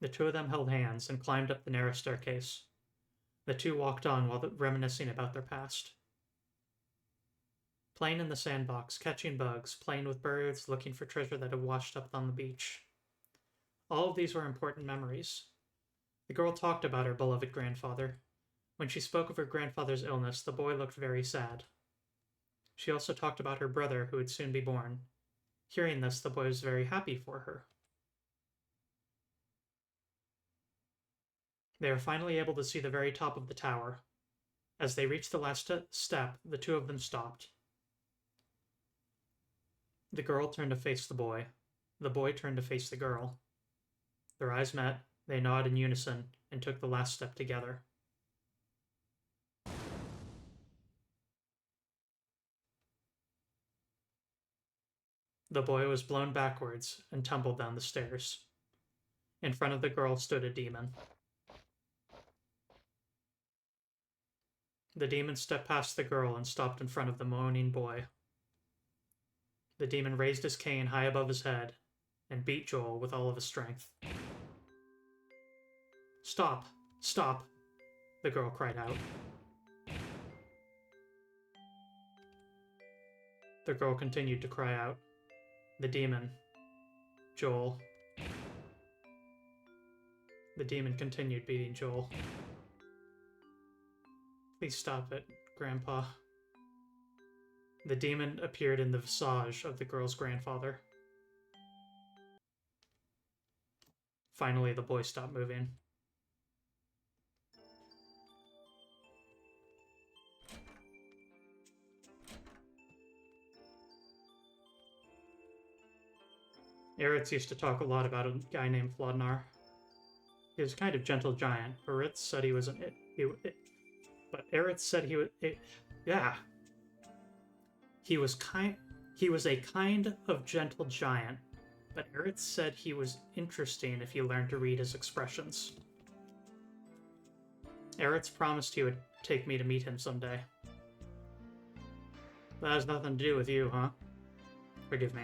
S1: The two of them held hands and climbed up the narrow staircase. The two walked on while reminiscing about their past. Playing in the sandbox, catching bugs, playing with birds, looking for treasure that had washed up on the beach. All of these were important memories. The girl talked about her beloved grandfather. When she spoke of her grandfather's illness, the boy looked very sad. She also talked about her brother who would soon be born. Hearing this, the boy was very happy for her. They were finally able to see the very top of the tower. As they reached the last step, the two of them stopped. The girl turned to face the boy. The boy turned to face the girl. Their eyes met, they nodded in unison, and took the last step together. The boy was blown backwards and tumbled down the stairs. In front of the girl stood a demon. The demon stepped past the girl and stopped in front of the moaning boy. The demon raised his cane high above his head and beat Joel with all of his strength. "Stop! Stop!" the girl cried out. The girl continued to cry out. The demon. Joel. The demon continued beating Joel. "Please stop it, Grandpa." The demon appeared in the visage of the girl's grandfather. Finally, the boy stopped moving. Eretz used to talk a lot about a guy named Flodnar. He was a kind of gentle giant, but Eretz said he was He was a kind of gentle giant, but Eretz said he was interesting if you learned to read his expressions. Eretz promised he would take me to meet him someday. That has nothing to do with you, huh? Forgive me.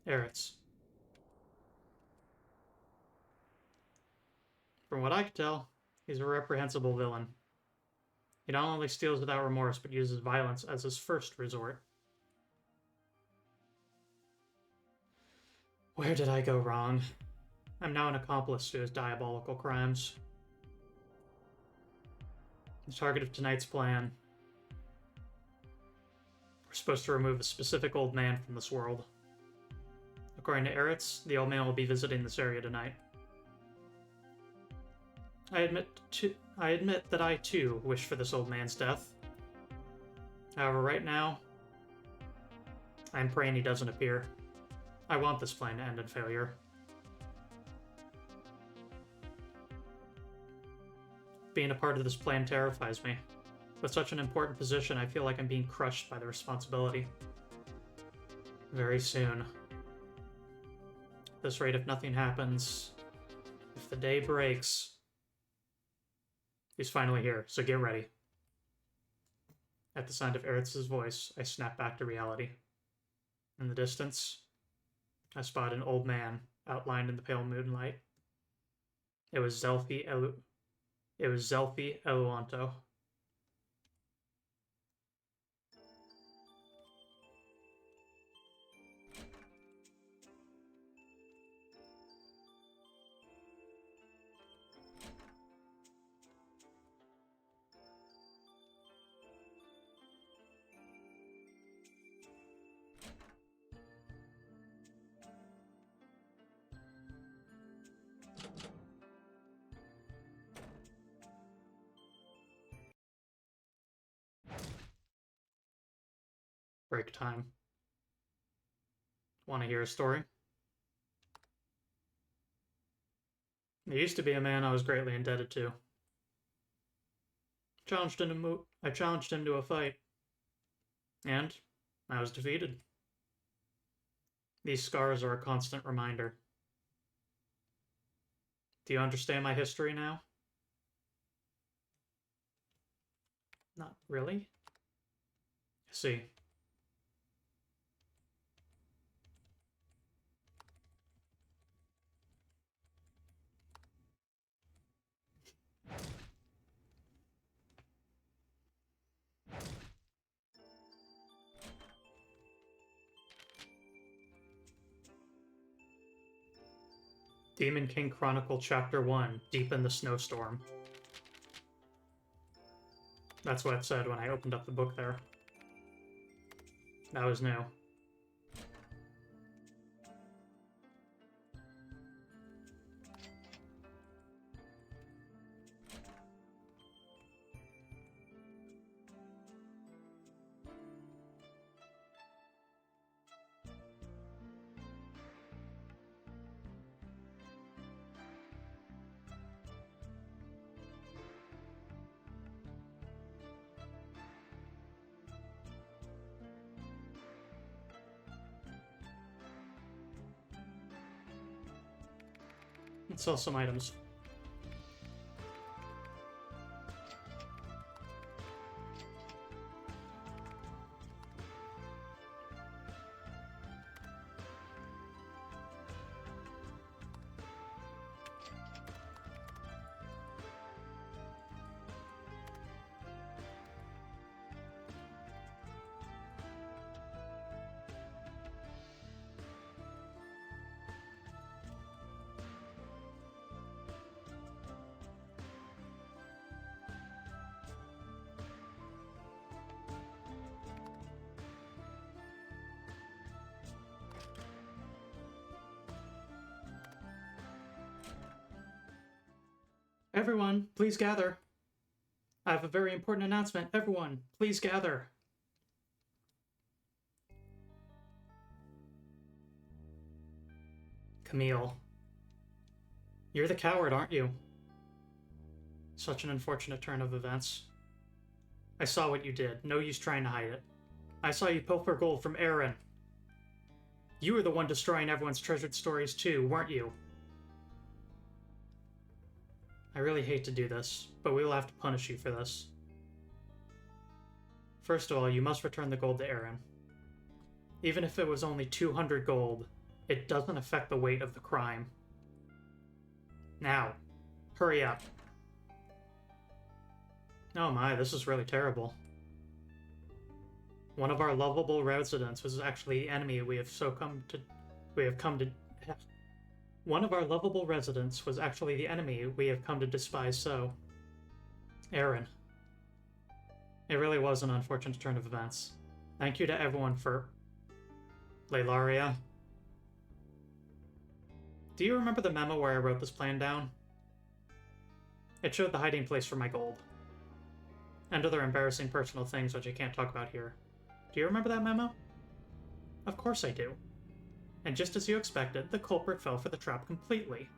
S1: Eretz. From what I can tell, he's a reprehensible villain. He not only steals without remorse, but uses violence as his first resort. Where did I go wrong? I'm now an accomplice to his diabolical crimes. The target of tonight's plan. We're supposed to remove a specific old man from this world. According to Eretz, the old man will be visiting this area tonight. I admit that I too wish for this old man's death. However, right now, I'm praying he doesn't appear. I want this plan to end in failure. Being a part of this plan terrifies me. With such an important position, I feel like I'm being crushed by the responsibility. Very soon. At this rate, if nothing happens, if the day breaks, he's finally here, so get ready. At the sound of Eretz's voice, I snap back to reality. In the distance, I spot an old man outlined in the pale moonlight. It was Zelfi Eluanto. Break time. Want to hear a story? There used to be a man I was greatly indebted to. I challenged him to a fight, and I was defeated. These scars are a constant reminder. Do you understand my history now? Not really. I see. Demon King Chronicle Chapter 1, Deep in the Snowstorm. That's what it said when I opened up the book there. That was new. Let's sell some items. Everyone, please gather. I have a very important announcement. Everyone, please gather. Camille. You're the coward, aren't you? Such an unfortunate turn of events. I saw what you did. No use trying to hide it. I saw you pilfer gold from Aaron. You were the one destroying everyone's treasured stories too, weren't you? I really hate to do this, but we will have to punish you for this. First of all, you must return the gold to Aaron. Even if it was only 200 gold, it doesn't affect the weight of the crime. Now, hurry up. Oh my, this is really terrible. One of our lovable residents was actually the enemy One of our lovable residents was actually the enemy we have come to despise so. Aaron. It really was an unfortunate turn of events. Thank you to everyone for... Laylaria. Do you remember the memo where I wrote this plan down? It showed the hiding place for my gold. And other embarrassing personal things which I can't talk about here. Do you remember that memo? Of course I do. And just as you expected, the culprit fell for the trap completely.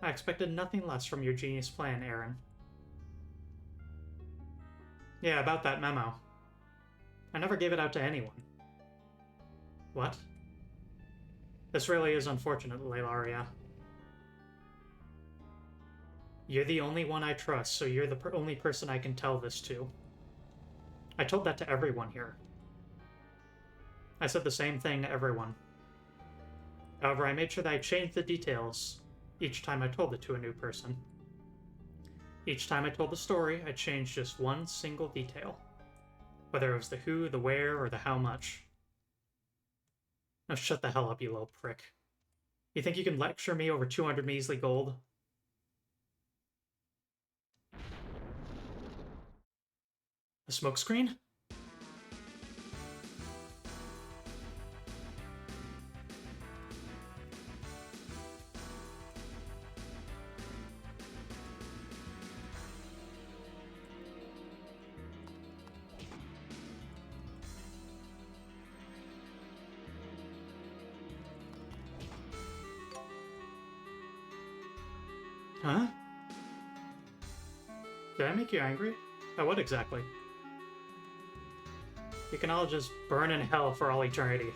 S1: I expected nothing less from your genius plan, Aaron. Yeah, about that memo. I never gave it out to anyone. What? This really is unfortunate, Laylaria. You're the only one I trust, so you're the only person I can tell this to. I told that to everyone here. I said the same thing to everyone. However, I made sure that I changed the details each time I told it to a new person. Each time I told the story, I changed just one single detail. Whether it was the who, the where, or the how much. Now shut the hell up, you little prick. You think you can lecture me over 200 measly gold? A smokescreen? Huh? Did I make you angry? By what exactly? You can all just burn in hell for all eternity.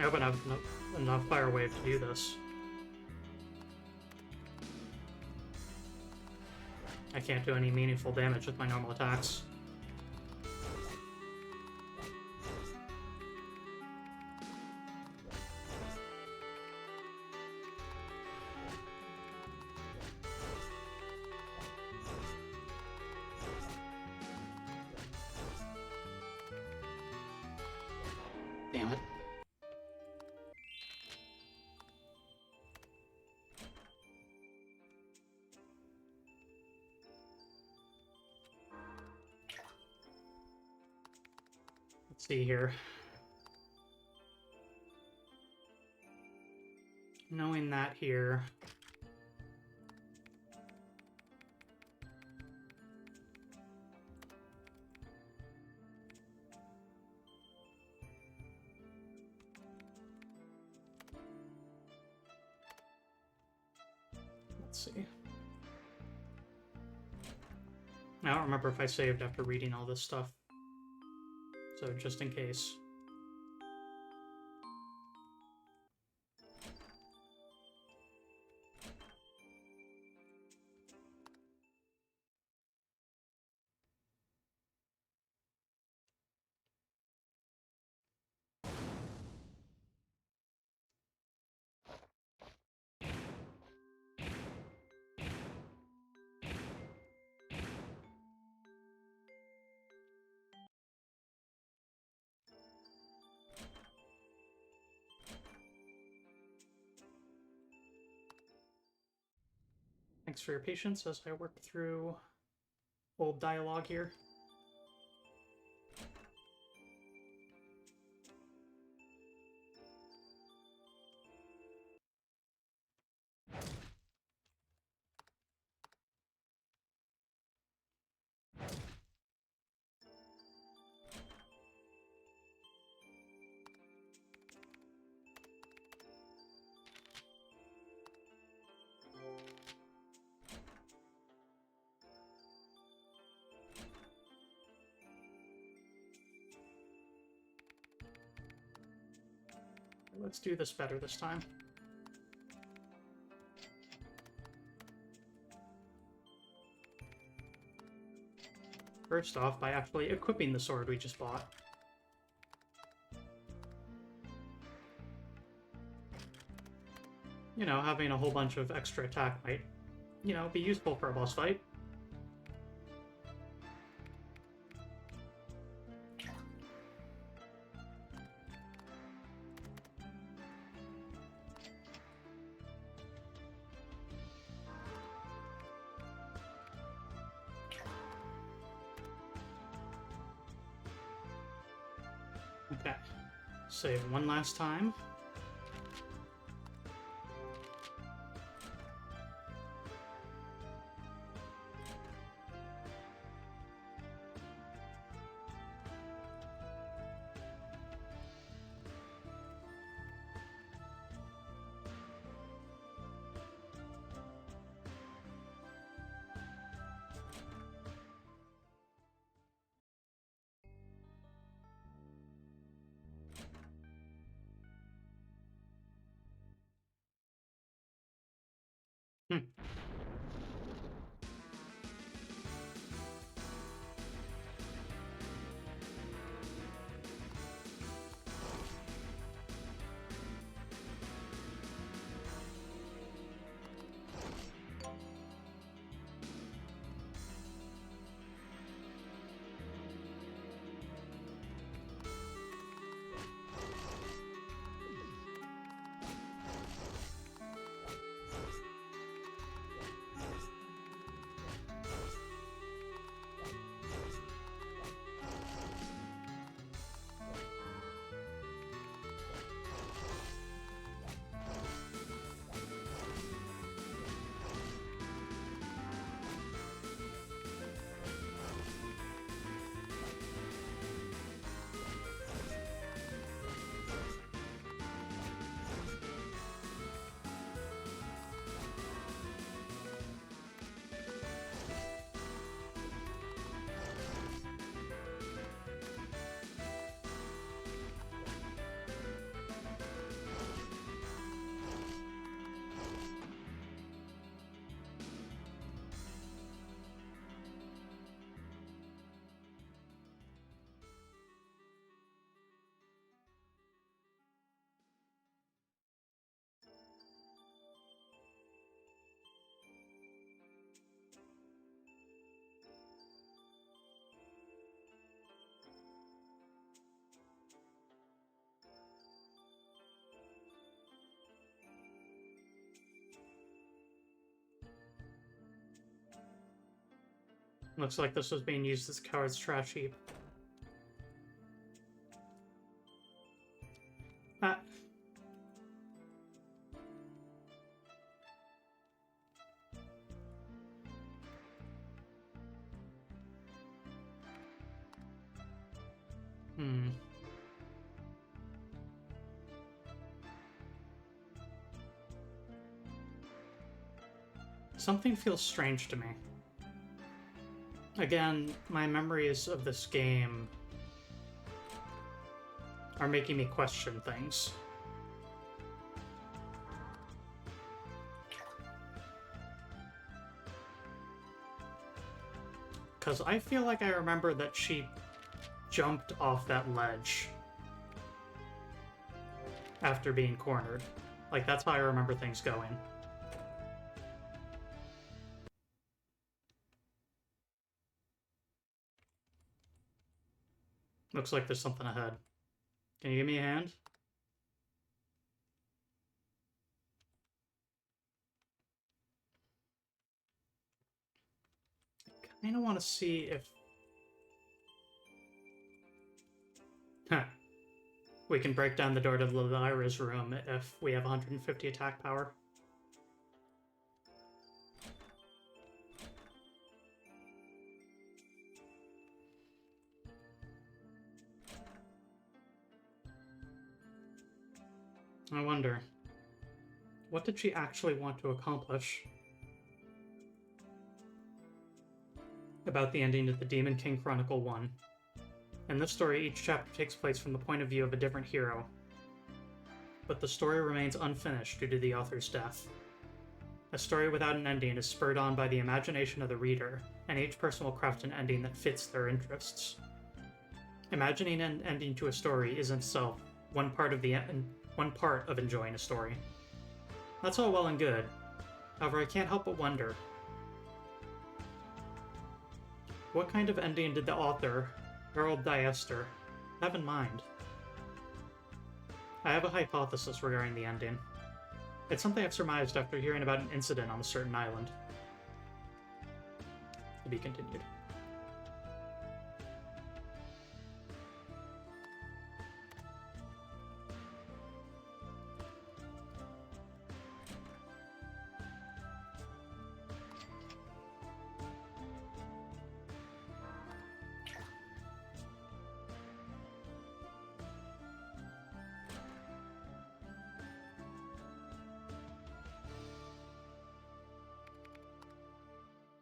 S3: I hope I have enough fire wave to do this. I can't do any meaningful damage with my normal attacks. Damn it. Let's see here. Knowing that here... Let's see. I don't remember if I saved after reading all this stuff. So just in case. Thanks for your patience as I work through old dialogue here. Let's do this better this time. First off, by actually equipping the sword we just bought. You know, having a whole bunch of extra attack might, you know, be useful for a boss fight. Okay, save one last time. Hmm.
S1: Looks like this was being used as a coward's trash heap. Ah. Hmm. Something feels strange to me. Again, my memories of this game are making me question things. Because I feel like I remember that she jumped off that ledge after being cornered. Like, that's how I remember things going. Looks like there's something ahead. Can you give me a hand? I kind of want to see if... Huh. We can break down the door to Lyra's room if we have 150 attack power. I wonder, what did she actually want to accomplish? About the ending of the Demon King Chronicle 1. In this story, each chapter takes place from the point of view of a different hero, but the story remains unfinished due to the author's death. A story without an ending is spurred on by the imagination of the reader, and each person will craft an ending that fits their interests. Imagining an ending to a story is in itself one part of enjoying a story. That's all well and good. However, I can't help but wonder, what kind of ending did the author, Harold Diester, have in mind? I have a hypothesis regarding the ending. It's something I've surmised after hearing about an incident on a certain island. To be continued.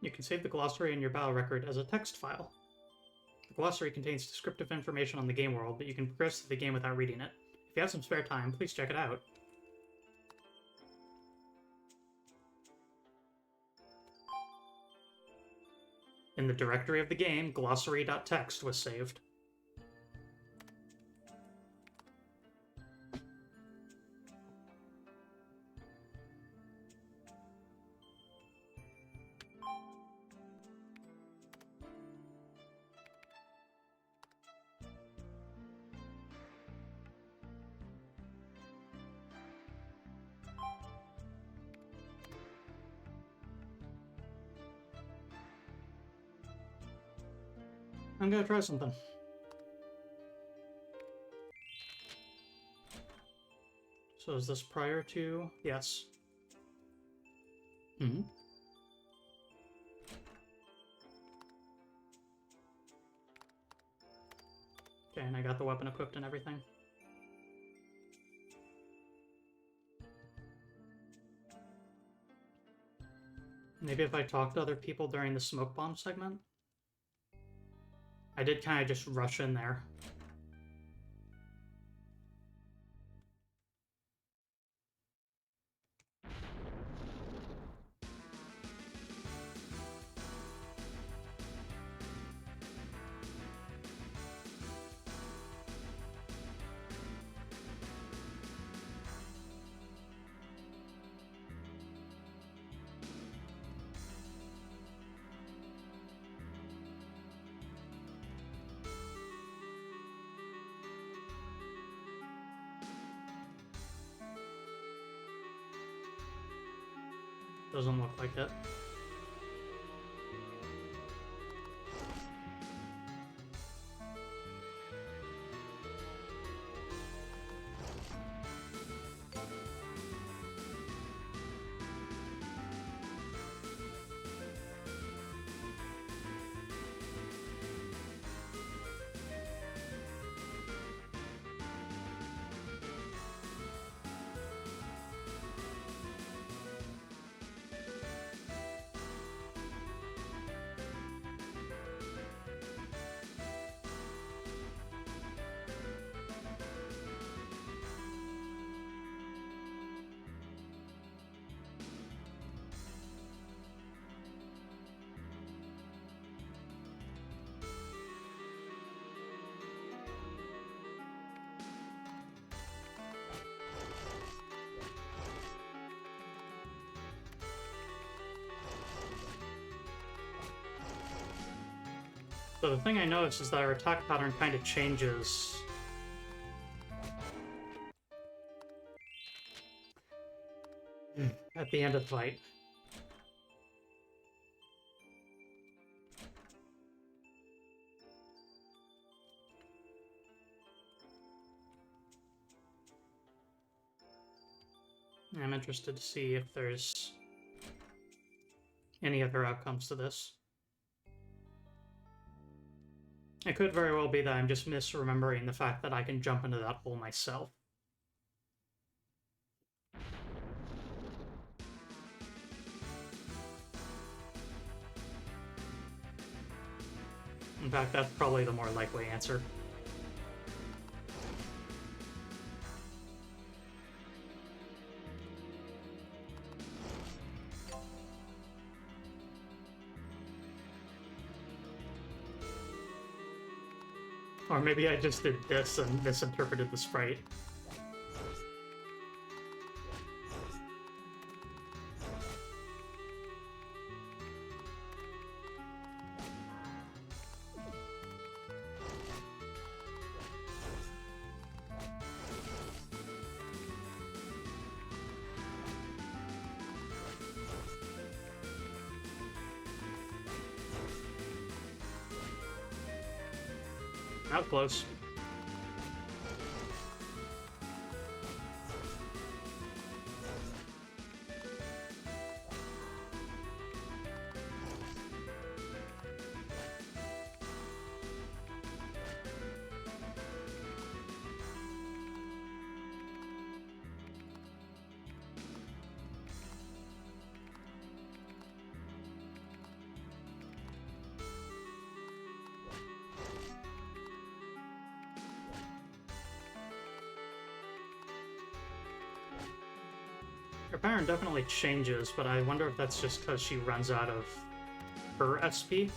S1: You can save the glossary in your battle record as a text file. The glossary contains descriptive information on the game world, but you can progress through the game without reading it. If you have some spare time, please check it out. In the directory of the game, glossary.txt was saved. I'm gonna try something. So is this prior to... Yes. Mm-hmm. Okay, and I got the weapon equipped and everything. Maybe if I talk to other people during the smoke bomb segment? I did kind of just rush in there. Doesn't look like it. So the thing I noticed is that our attack pattern kind of changes. At the end of the fight. I'm interested to see if there's any other outcomes to this. It could very well be that I'm just misremembering the fact that I can jump into that hole myself. In fact, that's probably the more likely answer. Or maybe I just did this and misinterpreted the sprite. That was close. Her pattern definitely changes, but I wonder if that's just because she runs out of her SP.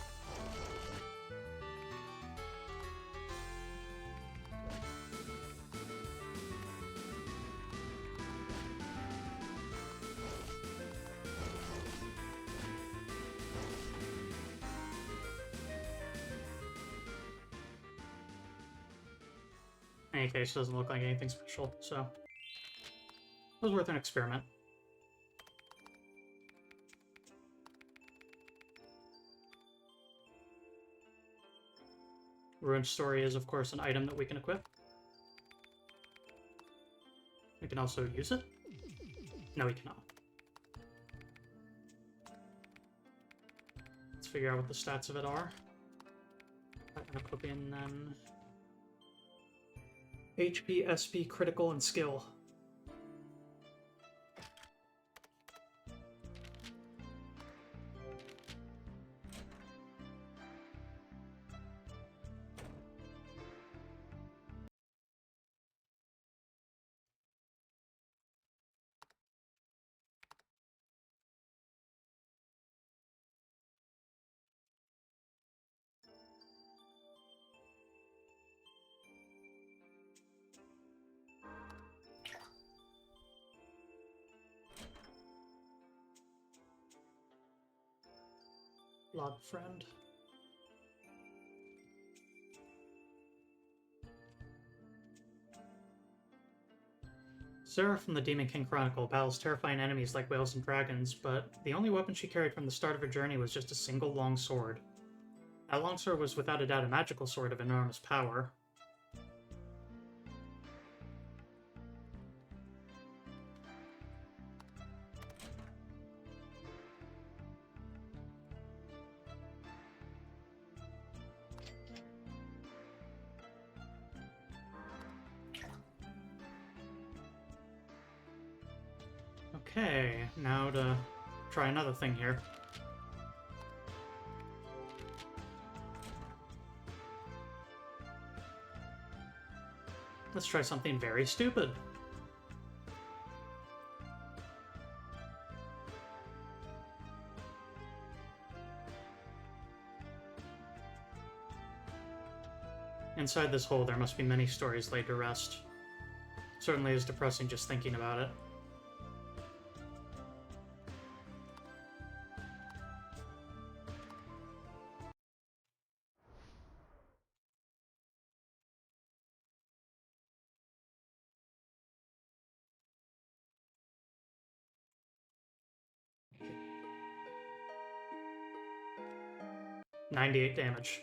S1: In any case, it doesn't look like anything special, so it was worth an experiment. Ruined Story is, of course, an item that we can equip. We can also use it. No, we cannot. Let's figure out what the stats of it are. Equipping then HP, SP, critical, and skill. Blood friend. Sarah from the Demon King Chronicle battles terrifying enemies like whales and dragons, but the only weapon she carried from the start of her journey was just a single long sword. That long sword was without a doubt a magical sword of enormous power. Okay, now to try another thing here. Let's try something very stupid. Inside this hole, there must be many stories laid to rest. Certainly is depressing just thinking about it. 98 damage.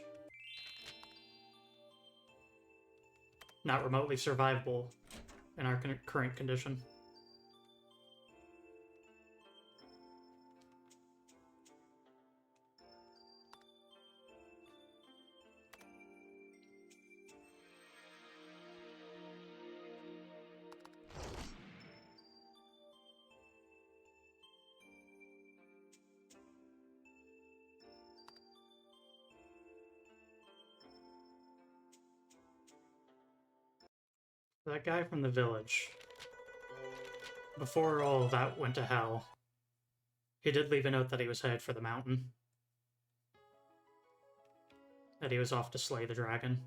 S1: Not remotely survivable in our current condition. That guy from the village, before all of that went to hell, he did leave a note that he was headed for the mountain. That he was off to slay the dragon.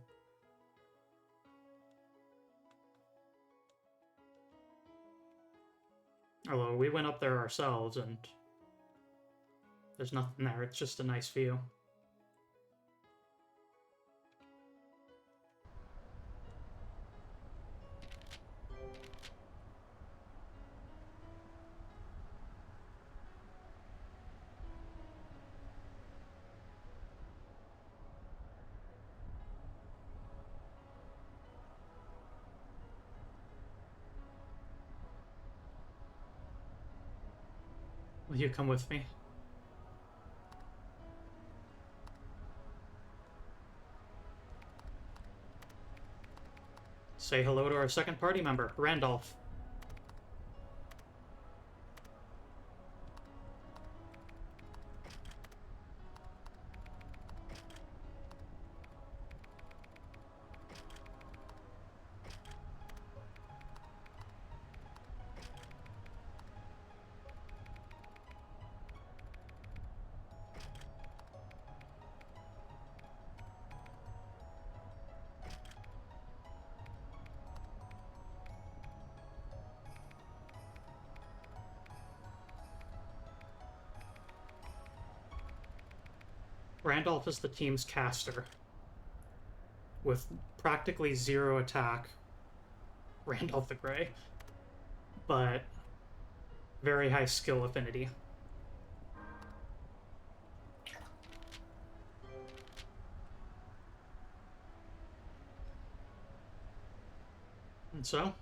S1: Although we went up there ourselves and there's nothing there, it's just a nice view. Will you come with me? Say hello to our second party member, Randolph. Randolph is the team's caster. With practically zero attack. Randolph the Grey. But very high skill affinity. And so,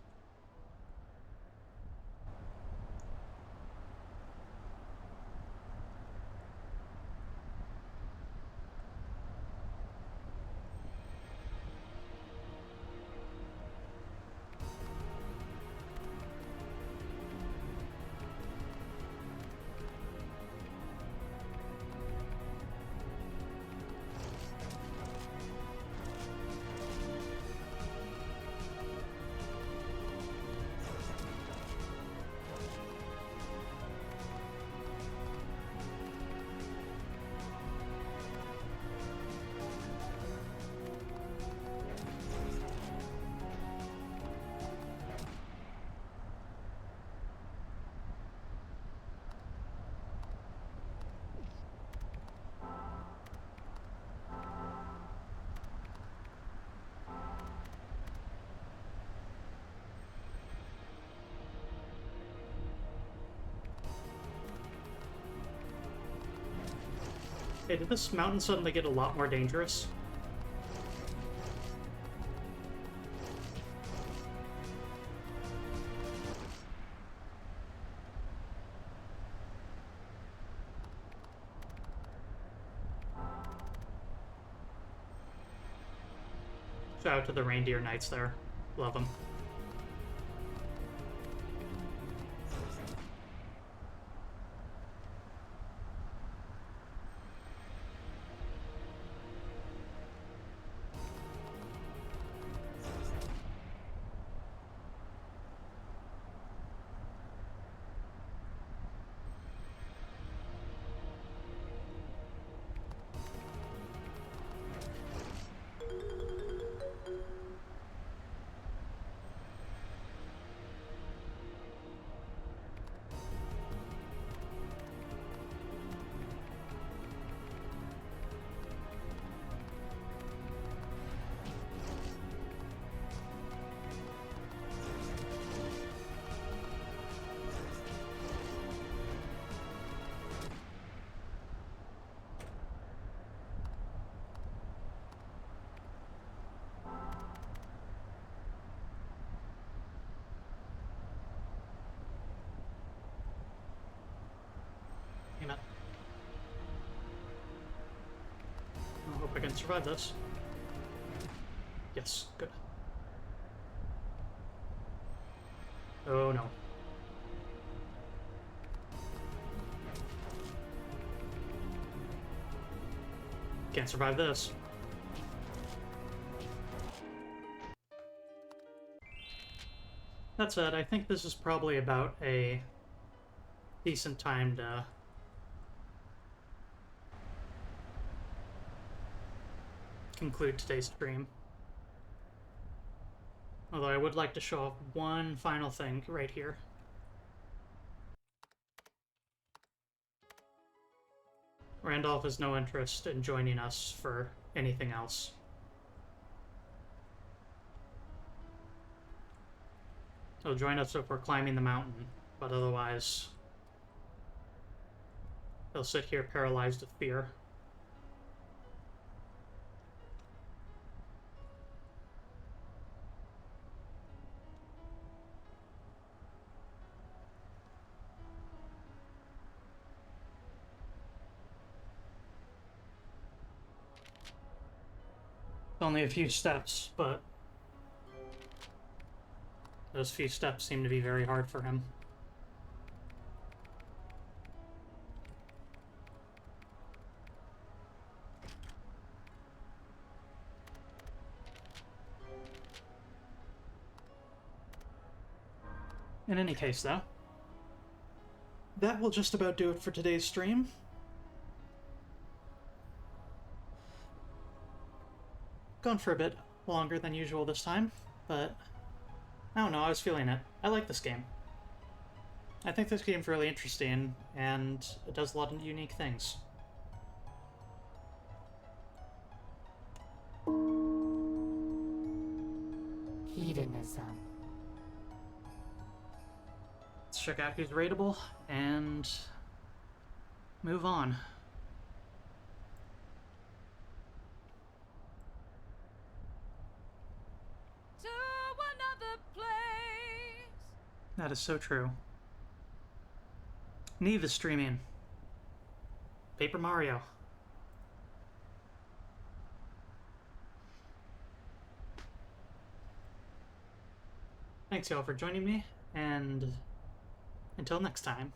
S1: hey, did this mountain suddenly get a lot more dangerous? Shout out to the reindeer knights there. Love them. Damn it. I hope I can survive this. Yes, good. Oh no. Can't survive this. That said, I think this is probably about a decent time to conclude today's stream. Although I would like to show off one final thing right here. Randolph has no interest in joining us for anything else. He'll join us if we're climbing the mountain, but otherwise he'll sit here paralyzed with fear. Only a few steps, but those few steps seem to be very hard for him. In any case, though, that will just about do it for today's stream. Gone for a bit longer than usual this time, but I don't know, I was feeling it. I like this game. I think this game's really interesting, and it does a lot of unique things.
S2: Hedonism.
S1: Let's check out who's rateable, and move on.
S4: To another place.
S1: That is so true. Neve is streaming. Paper Mario. Thanks y'all for joining me, and until next time.